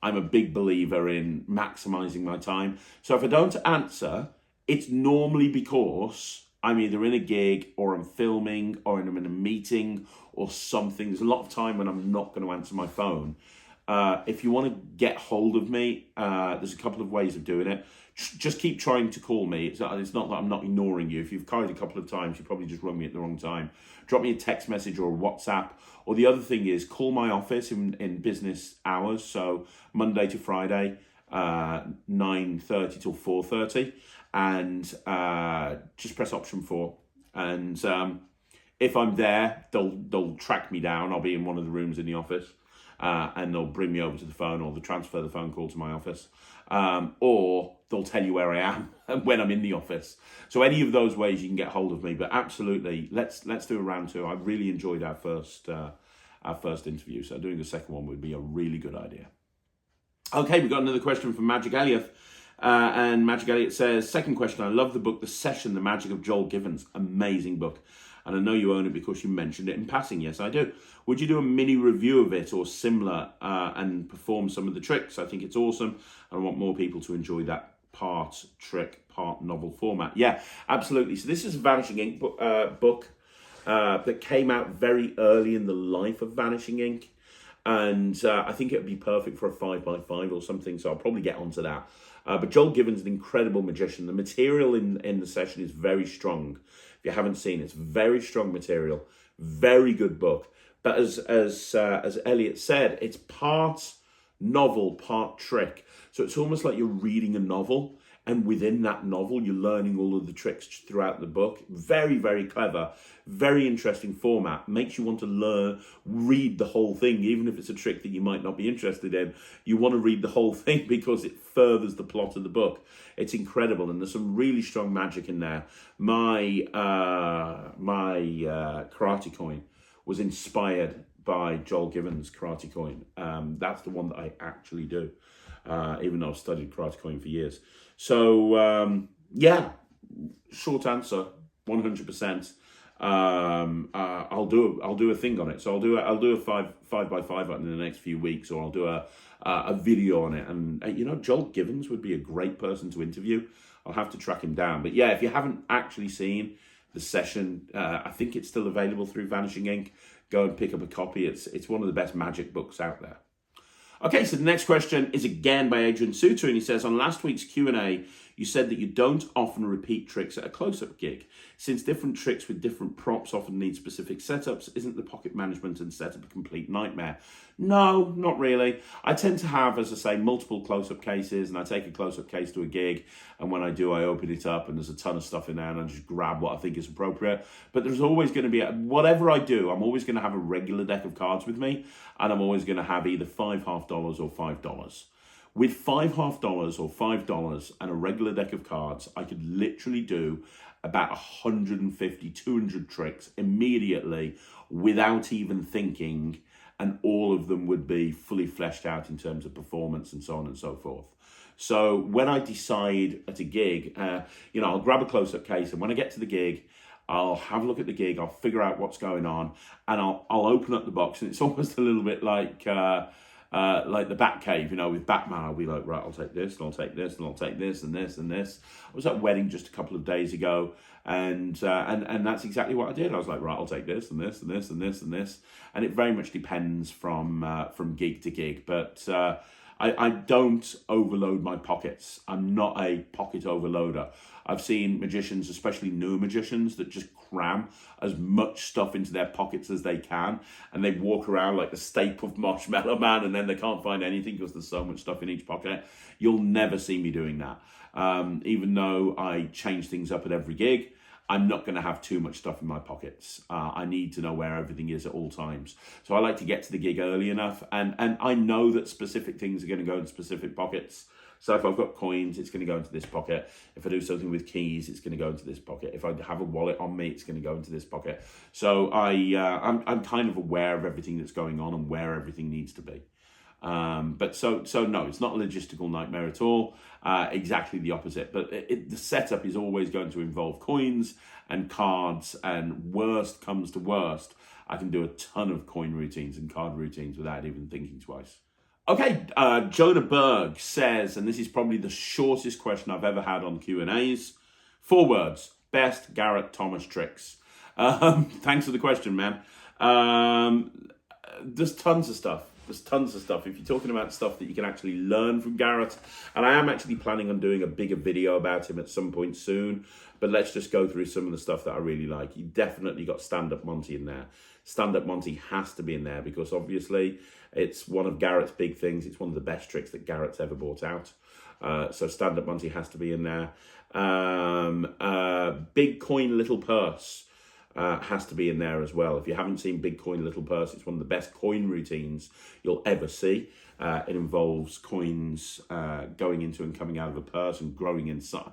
A: I'm a big believer in maximizing my time. So if I don't answer, it's normally because I'm either in a gig or I'm filming or I'm in a meeting or something. There's a lot of time when I'm not going to answer my phone. If you want to get hold of me, there's a couple of ways of doing it. Just keep trying to call me. It's not that I'm not ignoring you. If you've tried a couple of times, you probably just rung me at the wrong time. Drop me a text message or a WhatsApp. Or the other thing is call my office in business hours. So Monday to Friday, 9:30 till 4:30. And just press option 4. And if I'm there, they'll track me down. I'll be in one of the rooms in the office. And they'll bring me over to the phone, or they'll transfer the phone call to my office. Or they'll tell you where I am when I'm in the office. So any of those ways you can get hold of me. But absolutely, let's do a round 2. I really enjoyed our first interview. So doing the second one would be a really good idea. Okay, we've got another question from Magic Elliott. And Magic Elliott says, second question, I love the book, The Session, The Magic of Joel Givens. Amazing book. And I know you own it because you mentioned it in passing. Yes, I do. Would you do a mini review of it or similar and perform some of the tricks? I think it's awesome. I want more people to enjoy that part trick, part novel format. Yeah, absolutely. So this is a Vanishing Ink book that came out very early in the life of Vanishing Ink. And I think it would be perfect for a 5x5 or something. So I'll probably get onto that. But Joel Givens is an incredible magician. The material in the session is very strong. If you haven't seen it, it's very strong material, very good book. But as Elliot said, it's part novel, part trick. So it's almost like you're reading a novel, and within that novel, you're learning all of the tricks throughout the book. Very, very clever, very interesting format. Makes you want to read the whole thing, even if it's a trick that you might not be interested in. You want to read the whole thing because it furthers the plot of the book. It's incredible, and there's some really strong magic in there. My karate coin was inspired by Joel Givens' karate coin. That's the one that I actually do, even though I've studied karate coin for years. So yeah, short answer, 100%. I'll do a thing on it. So I'll do a 5x5 in the next few weeks, or I'll do a video on it. And Joel Givens would be a great person to interview. I'll have to track him down. But yeah, if you haven't actually seen The Session, I think it's still available through Vanishing Ink. Go and pick up a copy. It's one of the best magic books out there. Okay, so the next question is again by Adrian Suter, and he says, on last week's Q&A, you said that you don't often repeat tricks at a close-up gig. Since different tricks with different props often need specific setups, isn't the pocket management and setup a complete nightmare? No, not really. I tend to have, as I say, multiple close-up cases, and I take a close-up case to a gig, and when I do, I open it up, and there's a ton of stuff in there, and I just grab what I think is appropriate. But there's always going to be, whatever I do, I'm always going to have a regular deck of cards with me, and I'm always going to have either $5 half dollars or $5. With $5 half dollars or $5 and a regular deck of cards, I could literally do about 150, 200 tricks immediately without even thinking, and all of them would be fully fleshed out in terms of performance and so on and so forth. So when I decide at a gig, I'll grab a close-up case, and when I get to the gig, I'll have a look at the gig, I'll figure out what's going on, and I'll open up the box, and it's almost a little bit like the Batcave, with Batman. I'll be like, right, I'll take this, and I'll take this, and I'll take this, and this, and this. I was at a wedding just a couple of days ago, and that's exactly what I did. I was like, right, I'll take this, and this, and this, and this, and this. And it very much depends from gig to gig, but I don't overload my pockets. I'm not a pocket overloader. I've seen magicians, especially newer magicians, that just cram as much stuff into their pockets as they can, and they walk around like the Stay Puft Marshmallow Man, and then they can't find anything because there's so much stuff in each pocket. You'll never see me doing that. Even though I change things up at every gig, I'm not going to have too much stuff in my pockets. I need to know where everything is at all times. So I like to get to the gig early enough, and I know that specific things are going to go in specific pockets. So if I've got coins, it's going to go into this pocket. If I do something with keys, it's going to go into this pocket. If I have a wallet on me, it's going to go into this pocket. So I'm kind of aware of everything that's going on and where everything needs to be. But so no, it's not a logistical nightmare at all. Exactly the opposite. But the setup is always going to involve coins and cards, and worst comes to worst, I can do a ton of coin routines and card routines without even thinking twice. Okay, Jonah Berg says, and this is probably the shortest question I've ever had on Q&As, 4 words: best Garett Thomas tricks. Thanks for the question, man. There's tons of stuff. There's tons of stuff. If you're talking about stuff that you can actually learn from Garett, and I am actually planning on doing a bigger video about him at some point soon, but let's just go through some of the stuff that I really like. You definitely got Stand-Up Monte in there. Stand-Up Monte has to be in there because obviously it's one of Garett's big things. It's one of the best tricks that Garett's ever brought out. So Stand-Up Monte has to be in there. Big Coin Little Purse has to be in there as well. If you haven't seen Big Coin Little Purse, it's one of the best coin routines you'll ever see. It involves coins going into and coming out of a purse and growing inside.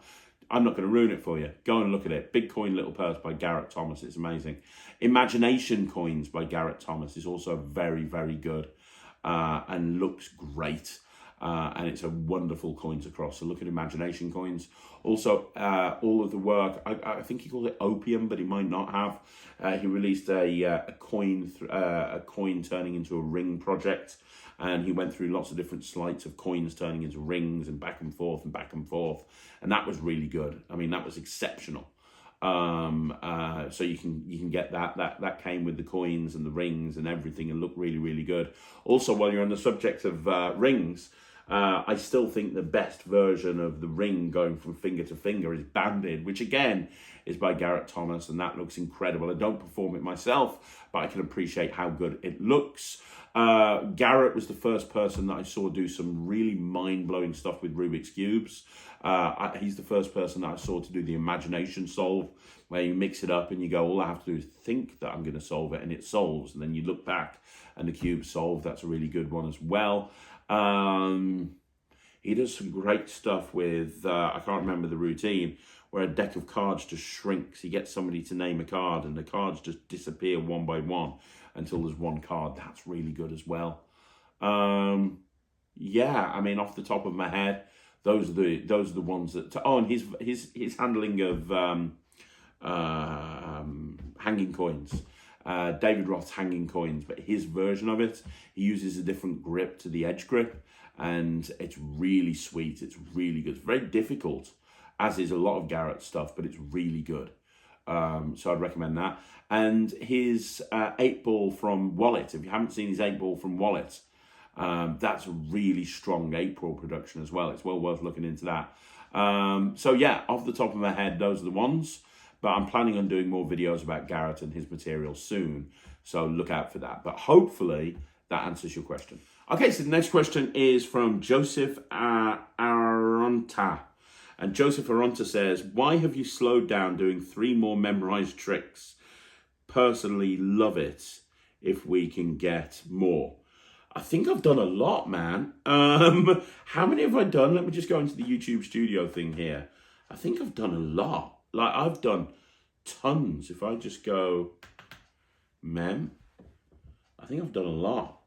A: I'm not going to ruin it for you. Go and look at it. Big Coin Little Purse by Garett Thomas. It's amazing. Imagination Coins by Garett Thomas is also very, very good and looks great. And it's a wonderful coin to cross. So look at Imagination Coins. Also, all of the work, I think he called it Opium, but he might not have. He released a coin turning into a ring project. And he went through lots of different sleights of coins turning into rings and back and forth and back and forth. And that was really good. I mean, that was exceptional. So you can get that. That came with the coins and the rings and everything and looked really, really good. Also, while you're on the subject of rings, I still think the best version of the ring going from finger to finger is Banded, which again is by Garett Thomas, and that looks incredible. I don't perform it myself, but I can appreciate how good it looks. Garett was the first person that I saw do some really mind-blowing stuff with Rubik's Cubes. He's the first person that I saw to do the imagination solve, where you mix it up and you go, all I have to do is think that I'm going to solve it, and it solves. And then you look back and the cube's solved. That's a really good one as well. He does some great stuff with, I can't remember the routine, where a deck of cards just shrinks. He gets somebody to name a card and the cards just disappear one by one until there's one card. That's really good as well. Yeah, I mean, off the top of my head, those are the ones that. Oh, and his handling of hanging coins, David Roth's hanging coins, but his version of it, he uses a different grip to the edge grip, and it's really sweet. It's really good. It's very difficult, as is a lot of Garett's stuff, but it's really good. So I'd recommend that. And his 8-ball from Wallet, if you haven't seen his 8-ball from Wallet, that's a really strong 8-ball production as well. It's well worth looking into that. So yeah, off the top of my head, those are the ones. But I'm planning on doing more videos about Garett and his material soon. So look out for that. But hopefully that answers your question. Okay, so the next question is from Joseph Aronta. And Joseph Aronta says, why have you slowed down doing 3 more memorized tricks? Personally love it if we can get more. I think I've done a lot, man. How many have I done? Let me just go into the YouTube studio thing here. I think I've done a lot. Like, I've done tons. If I just go I think I've done a lot.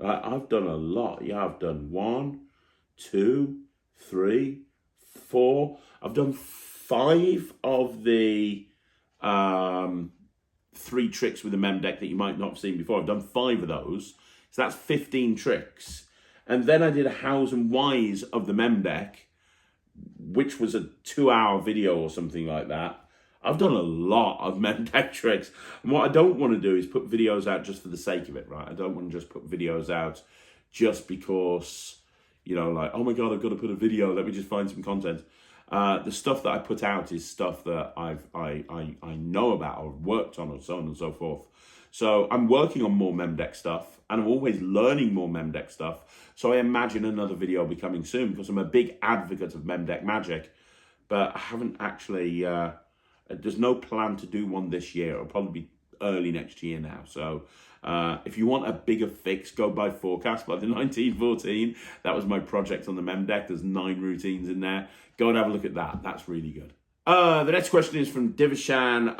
A: I've done a lot. Yeah, I've done 1, 2, 3, 4. I've done 5 of the 3 tricks with the mem deck that you might not have seen before. I've done 5 of those. So that's 15 tricks. And then I did a hows and whys of the mem deck, which was a 2-hour video or something like that. I've done a lot of mem deck tricks. And what I don't want to do is put videos out just for the sake of it, right? I don't want to just put videos out just because, you know, like, oh my God, I've got to put a video. Let me just find some content. The stuff that I put out is stuff that I know about or worked on or so on and so forth. So I'm working on more mem deck stuff, and I'm always learning more mem deck stuff. So I imagine another video will be coming soon because I'm a big advocate of mem deck magic, but I haven't actually, there's no plan to do one this year. It'll probably be early next year now. So if you want a bigger fix, go by Forecast by the 1914. That was my project on the mem deck. There's 9 routines in there. Go and have a look at that. That's really good. The next question is from Divishan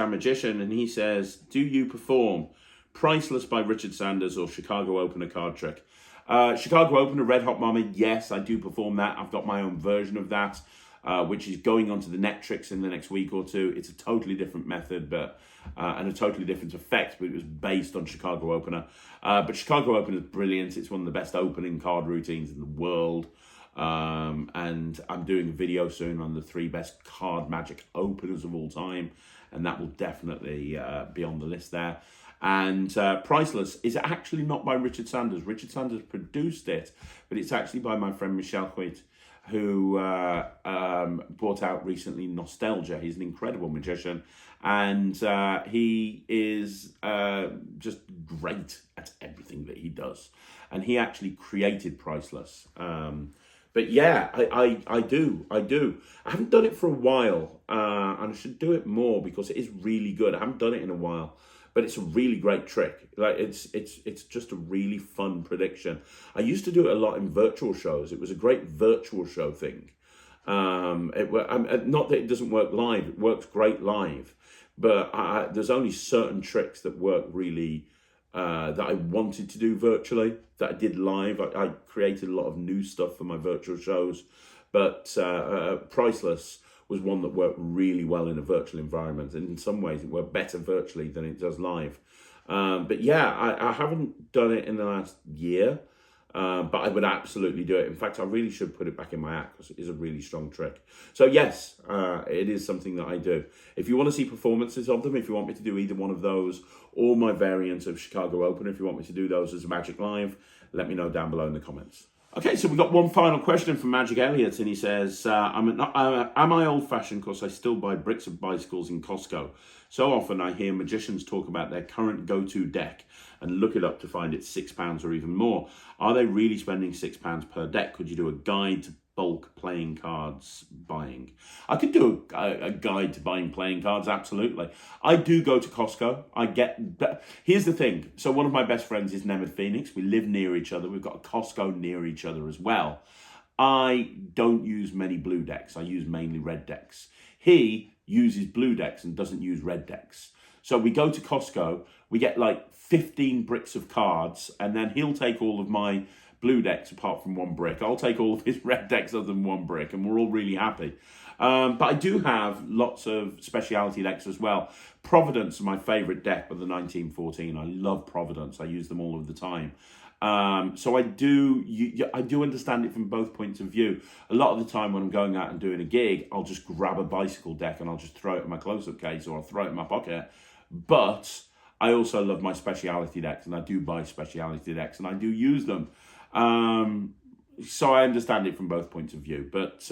A: Magician, and he says, do you perform Priceless by Richard Sanders or Chicago Opener card trick? Chicago Opener, Red Hot Mommy, yes, I do perform that. I've got my own version of that, which is going onto the Netrix in the next week or 2. It's a totally different method, but and a totally different effect, but it was based on Chicago Opener. But Chicago Opener is brilliant. It's one of the best opening card routines in the world. And I'm doing a video soon on the 3 best card magic openers of all time, and that will definitely be on the list there. And Priceless is actually not by Richard Sanders. Richard Sanders produced it, but it's actually by my friend Michel Huit, who brought out recently Nostalgia. He's an incredible magician, and he is just great at everything that he does. And he actually created Priceless. But yeah, I do. I haven't done it for a while, and I should do it more because it is really good. I haven't done it in a while, but it's a really great trick. Like it's just a really fun prediction. I used to do it a lot in virtual shows. It was a great virtual show thing. Not that it doesn't work live. It works great live, but there's only certain tricks that work really. That I wanted to do virtually, that I did live. I created a lot of new stuff for my virtual shows, but Priceless was one that worked really well in a virtual environment, and in some ways it worked better virtually than it does live. But yeah, I haven't done it in the last year, but I would absolutely do it. In fact, I really should put it back in my act because it is a really strong trick. So yes, it is something that I do. If you want to see performances of them, if you want me to do either one of those or my variant of Chicago Open, if you want me to do those as Magic Live, let me know down below in the comments. Okay, so we've got one final question from Magic Elliott, and he says, am I old-fashioned because I still buy bricks of bicycles in Costco? So often I hear magicians talk about their current go-to deck and look it up to find it's £6 or even more. Are they really spending £6 per deck? Could you do a guide to bulk playing cards buying? I could do a guide to buying playing cards, absolutely. I do go to Costco. Here's the thing. So one of my best friends is Nemeth Phoenix. We live near each other. We've got a Costco near each other as well. I don't use many blue decks. I use mainly red decks. He uses blue decks and doesn't use red decks. So we go to Costco, we get like 15 bricks of cards, and then he'll take all of my blue decks apart from one brick. I'll take all of his red decks other than one brick, and we're all really happy. But I do have lots of speciality decks as well. Providence is my favourite deck with the 1914. I love Providence. I use them all of the time. So I do understand it from both points of view. A lot of the time when I'm going out and doing a gig, I'll just grab a bicycle deck and I'll just throw it in my close-up case, or I'll throw it in my pocket. But I also love my speciality decks, and I do buy speciality decks, and I do use them. So I understand it from both points of view. But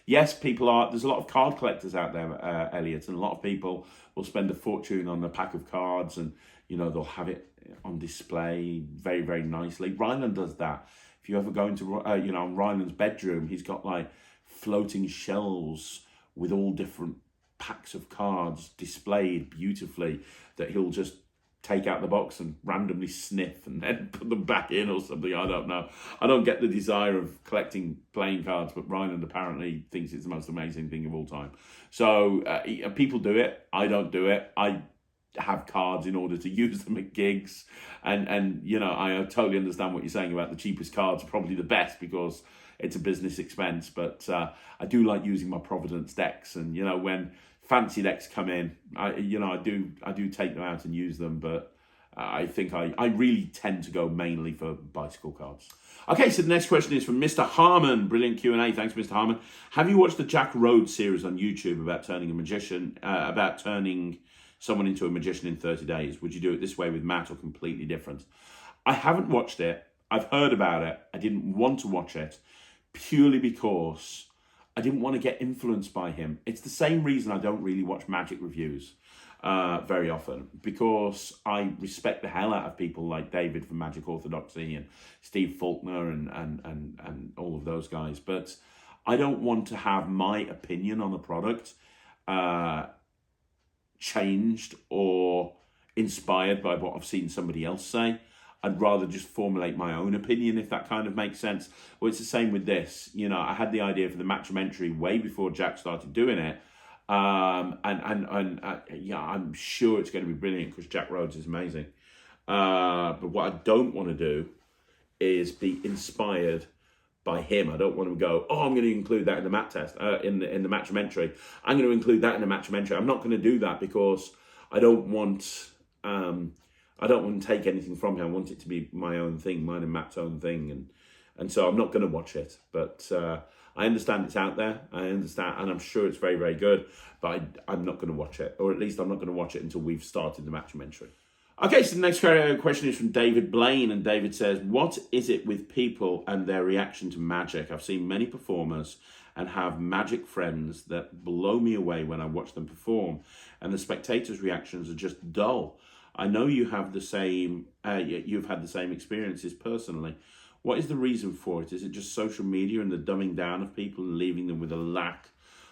A: yes, there's a lot of card collectors out there, Elliot, and a lot of people will spend a fortune on a pack of cards, and they'll have it on display very, very nicely. Ryland does that. If you ever go into Ryland's bedroom, he's got like floating shelves with all different packs of cards displayed beautifully that he'll just take out the box and randomly sniff and then put them back in or something. I don't know. I don't get the desire of collecting playing cards, but Ryland apparently thinks it's the most amazing thing of all time. So people do it. I don't do it. I have cards in order to use them at gigs, and I totally understand what you're saying about the cheapest cards are probably the best because it's a business expense. But I do like using my Providence decks, and when fancy decks come in, I do take them out and use them, but I think I really tend to go mainly for bicycle cards. Okay, so the next question is from Mr. Harmon. Brilliant Q&A. Thanks, Mr. Harmon. Have you watched the Jack Rhodes series on YouTube about turning someone into a magician in 30 days? Would you do it this way with Matt or completely different? I haven't watched it. I've heard about it. I didn't want to watch it purely because I didn't want to get influenced by him. It's the same reason I don't really watch magic reviews very often, because I respect the hell out of people like David from Magic Orthodoxy and Steve Faulkner and all of those guys. But I don't want to have my opinion on the product changed or inspired by what I've seen somebody else say. I'd rather just formulate my own opinion, if that kind of makes sense. Well, it's the same with this. I had the idea for the Matt-umentary way before Jack started doing it. I'm sure it's going to be brilliant because Jack Rhodes is amazing. But what I don't want to do is be inspired by him. I don't want to go, I'm going to include that in the Matt test, in the Matt-umentary. I'm going to include that in the Matt-umentary. I'm not going to do that because I don't want to take anything from him. I want it to be my own thing, mine and Matt's own thing. And so I'm not going to watch it. But I understand it's out there. I understand, and I'm sure it's very, very good. But I'm not going to watch it. Or at least I'm not going to watch it until we've started the Matt-umentary. Okay, so the next question is from David Blaine, and David says, what is it with people and their reaction to magic? I've seen many performers and have magic friends that blow me away when I watch them perform, and the spectators' reactions are just dull. I know you have the same, you've had the same experiences personally. What is the reason for it? Is it just social media and the dumbing down of people and leaving them with a lack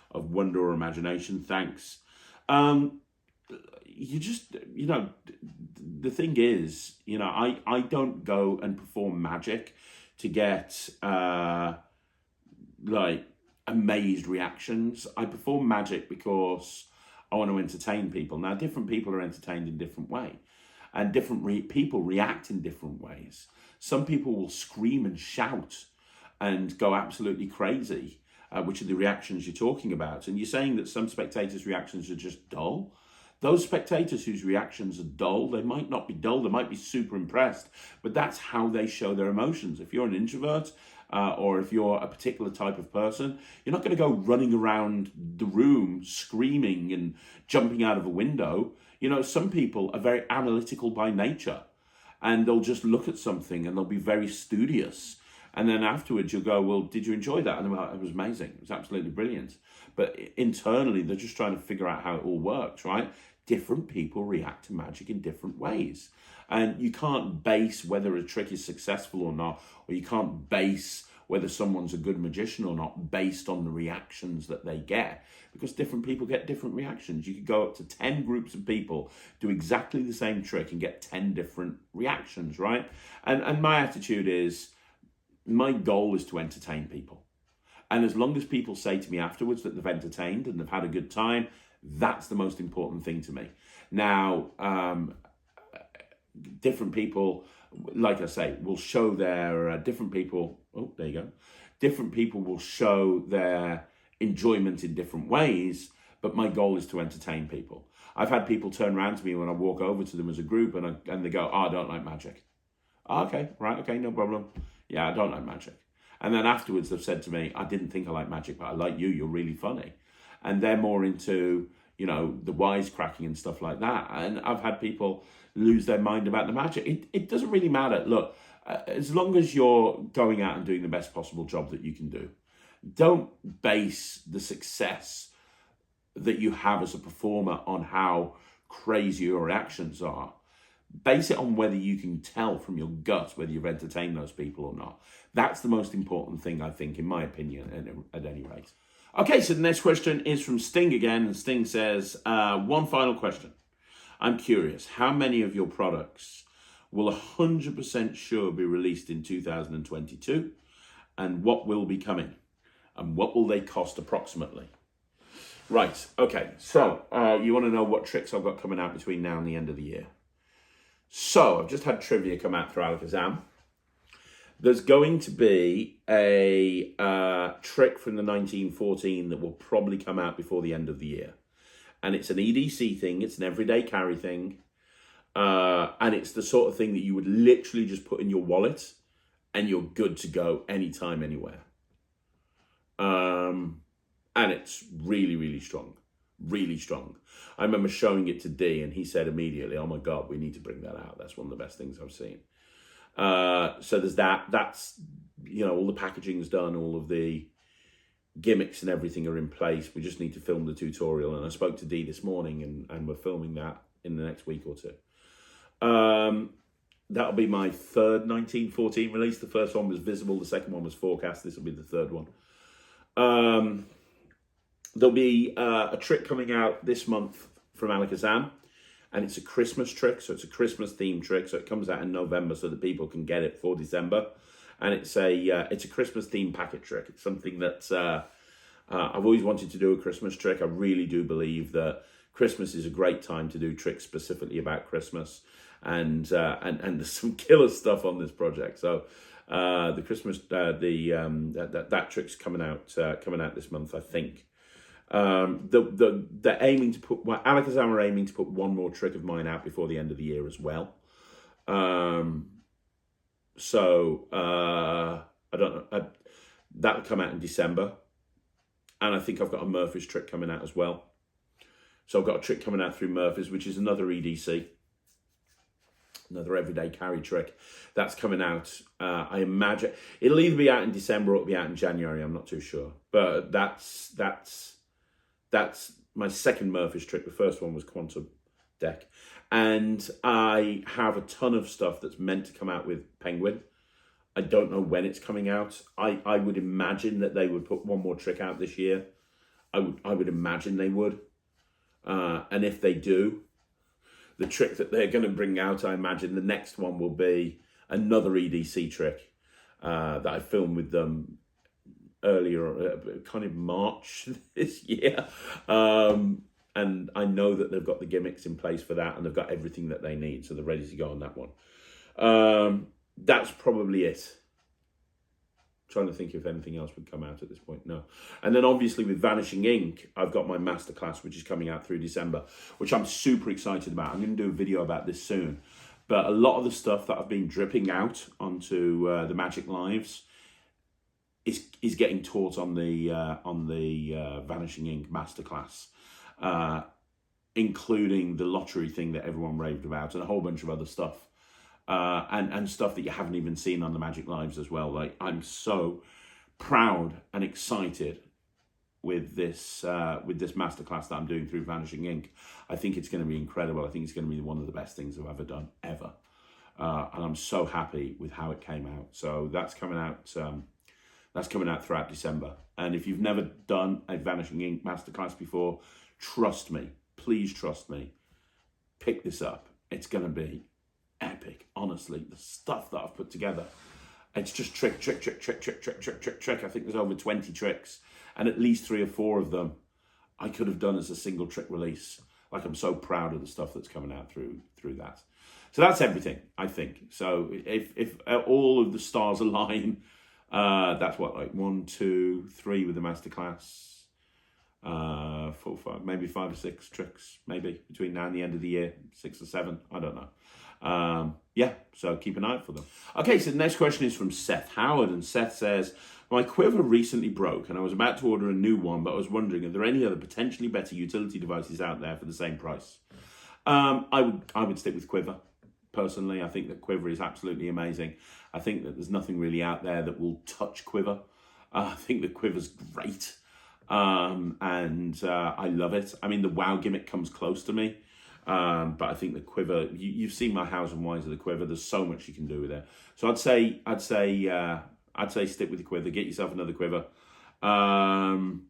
A: of wonder or imagination? Thanks. You just, the thing is, I don't go and perform magic to get like amazed reactions. I perform magic because I want to entertain people. Now, different people are entertained in different ways, and different people react in different ways. Some people will scream and shout and go absolutely crazy, which are the reactions you're talking about. And you're saying that some spectators' reactions are just dull. Those spectators whose reactions are dull, they might not be dull, they might be super impressed, but that's how they show their emotions. If you're an introvert, or if you're a particular type of person, you're not going to go running around the room screaming and jumping out of a window. Some people are very analytical by nature, and they'll just look at something and they'll be very studious. And then afterwards you'll go, well, did you enjoy that? And they're like, it was amazing. It was absolutely brilliant. But internally, they're just trying to figure out how it all works, right? Different people react to magic in different ways. And you can't base whether a trick is successful or not, or you can't base whether someone's a good magician or not based on the reactions that they get, because different people get different reactions. You could go up to 10 groups of people, do exactly the same trick and get 10 different reactions, right? And my attitude is, my goal is to entertain people. And as long as people say to me afterwards that they've entertained and they've had a good time, that's the most important thing to me. Now, different people, like I say, will show their, different people will show their enjoyment in different ways, but my goal is to entertain people. I've had people turn around to me when I walk over to them as a group and they go, I don't like magic. Okay, right, okay, no problem. Yeah, I don't like magic. And then afterwards they've said to me, I didn't think I liked magic, but I like you, you're really funny. And they're more into, the wisecracking and stuff like that. And I've had people lose their mind about the magic. It doesn't really matter. Look, as long as you're going out and doing the best possible job that you can do, don't base the success that you have as a performer on how crazy your reactions are. Base it on whether you can tell from your gut whether you've entertained those people or not. That's the most important thing, I think, in my opinion, at any rate. Okay, so the next question is from Sting again, and Sting says, one final question. I'm curious, how many of your products will 100% sure be released in 2022? And what will be coming? And what will they cost approximately? Right, okay, so you want to know what tricks I've got coming out between now and the end of the year. So I've just had trivia come out for Alakazam. There's going to be a trick from the 1914 that will probably come out before the end of the year. And it's an EDC thing, it's an everyday carry thing. And it's the sort of thing that you would literally just put in your wallet and you're good to go anytime, anywhere. And it's really, really strong. Really strong. I remember showing it to D and he said immediately, oh my God, we need to bring that out. That's one of the best things I've seen. So there's that. That's, all the packaging's done, all of the gimmicks and everything are in place. We just need to film the tutorial. And I spoke to D this morning and we're filming that in the next week or two. That'll be my third 1914 release. The first one was Visible. The second one was Forecast. This will be the third one. There'll be a trick coming out this month from Alakazam, and it's a Christmas trick, so it's a Christmas themed trick, so it comes out in November so that people can get it for December, and it's a Christmas themed packet trick. It's something that I've always wanted to do, a Christmas trick. I really do believe that Christmas is a great time to do tricks specifically about Christmas, and there's some killer stuff on this project. So the Christmas that trick's coming out this month, I think. They're aiming to put, Alakazam are aiming to put one more trick of mine out before the end of the year as well. So I don't know, that'll come out in December, and I think I've got a Murphy's trick coming out as well. So I've got a trick coming out through Murphy's, which is another EDC. another everyday carry trick. That's coming out. I imagine it'll either be out in December or it'll be out in January. I'm not too sure. But that's my second Murphy's trick. The first one was Quantum Deck. And I have a ton of stuff that's meant to come out with Penguin. I don't know when it's coming out. I would imagine that they would put one more trick out this year. I would imagine they would. And if they do, the trick that they're going to bring out, I imagine the next one will be another EDC trick that I filmed with them earlier, kind of March this year. And I know that they've got the gimmicks in place for that and they've got everything that they need. So they're ready to go on that one. That's probably it. Trying to think if anything else would come out at this point. No. And then obviously with Vanishing Ink, I've got my masterclass, which is coming out through December, which I'm super excited about. I'm going to do a video about this soon. But a lot of the stuff that I've been dripping out onto the Magic Lives is getting taught on the Vanishing Ink masterclass, including the lottery thing that everyone raved about and a whole bunch of other stuff. And stuff that you haven't even seen on the Magic Lives as well. Like, I'm so proud and excited with this masterclass that I'm doing through Vanishing Ink. I think it's going to be incredible. I think it's going to be one of the best things I've ever done, ever. And I'm so happy with how it came out. So that's coming out. That's coming out throughout December. And if you've never done a Vanishing Ink masterclass before, trust me, please trust me. Pick this up. It's going to be epic, honestly. The stuff that I've put together, it's just trick. I think there's over 20 tricks, and at least 3 or 4 of them I could have done as a single trick release. Like, I'm so proud of the stuff that's coming out through that. So that's everything, I think. So if all of the stars align, that's what, like 1, 2, 3 with the masterclass, 4, 5, maybe 5 or 6 tricks, maybe between now and the end of the year, 6 or 7, I don't know. Yeah, so keep an eye out for them. Okay, so the next question is from Seth Howard, and Seth says, my quiver recently broke and I was about to order a new one, but I was wondering, are there any other potentially better utility devices out there for the same price? I would stick with Quiver. Personally, I think that Quiver is absolutely amazing. I think that there's nothing really out there that will touch Quiver. I think that Quiver's great, and I love it. I mean, the WoW gimmick comes close to me. But I think the Quiver, you've seen my Hows and Whys of the Quiver. There's so much you can do with it. So I'd say stick with the Quiver. Get yourself another Quiver. And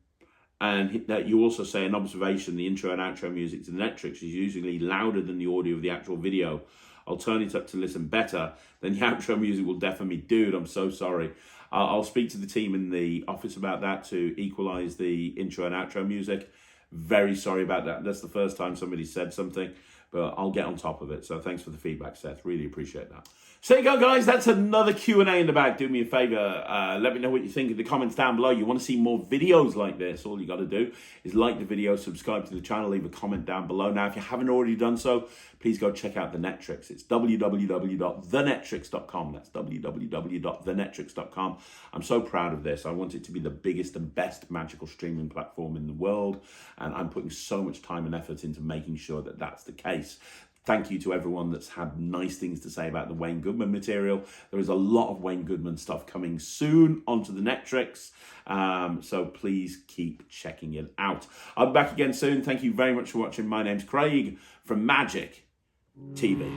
A: you also say an observation: the intro and outro music to the Netrix is usually louder than the audio of the actual video. I'll turn it up to listen better. Then the outro music will deafen me. Dude, I'm so sorry. I'll speak to the team in the office about that to equalize the intro and outro music. Very sorry about that. That's the first time somebody said something, but I'll get on top of it. So thanks for the feedback, Seth. Really appreciate that. So there you go, guys. That's another Q&A in the bag. Do me a favor. Let me know what you think in the comments down below. You want to see more videos like this, all you got to do is like the video, subscribe to the channel, leave a comment down below. Now, if you haven't already done so, please go check out the Netrix. It's www.thenetrix.com. That's www.thenetrix.com. I'm so proud of this. I want it to be the biggest and best magical streaming platform in the world, and I'm putting so much time and effort into making sure that that's the case. Thank you to everyone that's had nice things to say about the Wayne Goodman material. There is a lot of Wayne Goodman stuff coming soon onto the Netrix, so please keep checking it out. I'll be back again soon. Thank you very much for watching. My name's Craig from Magic TV.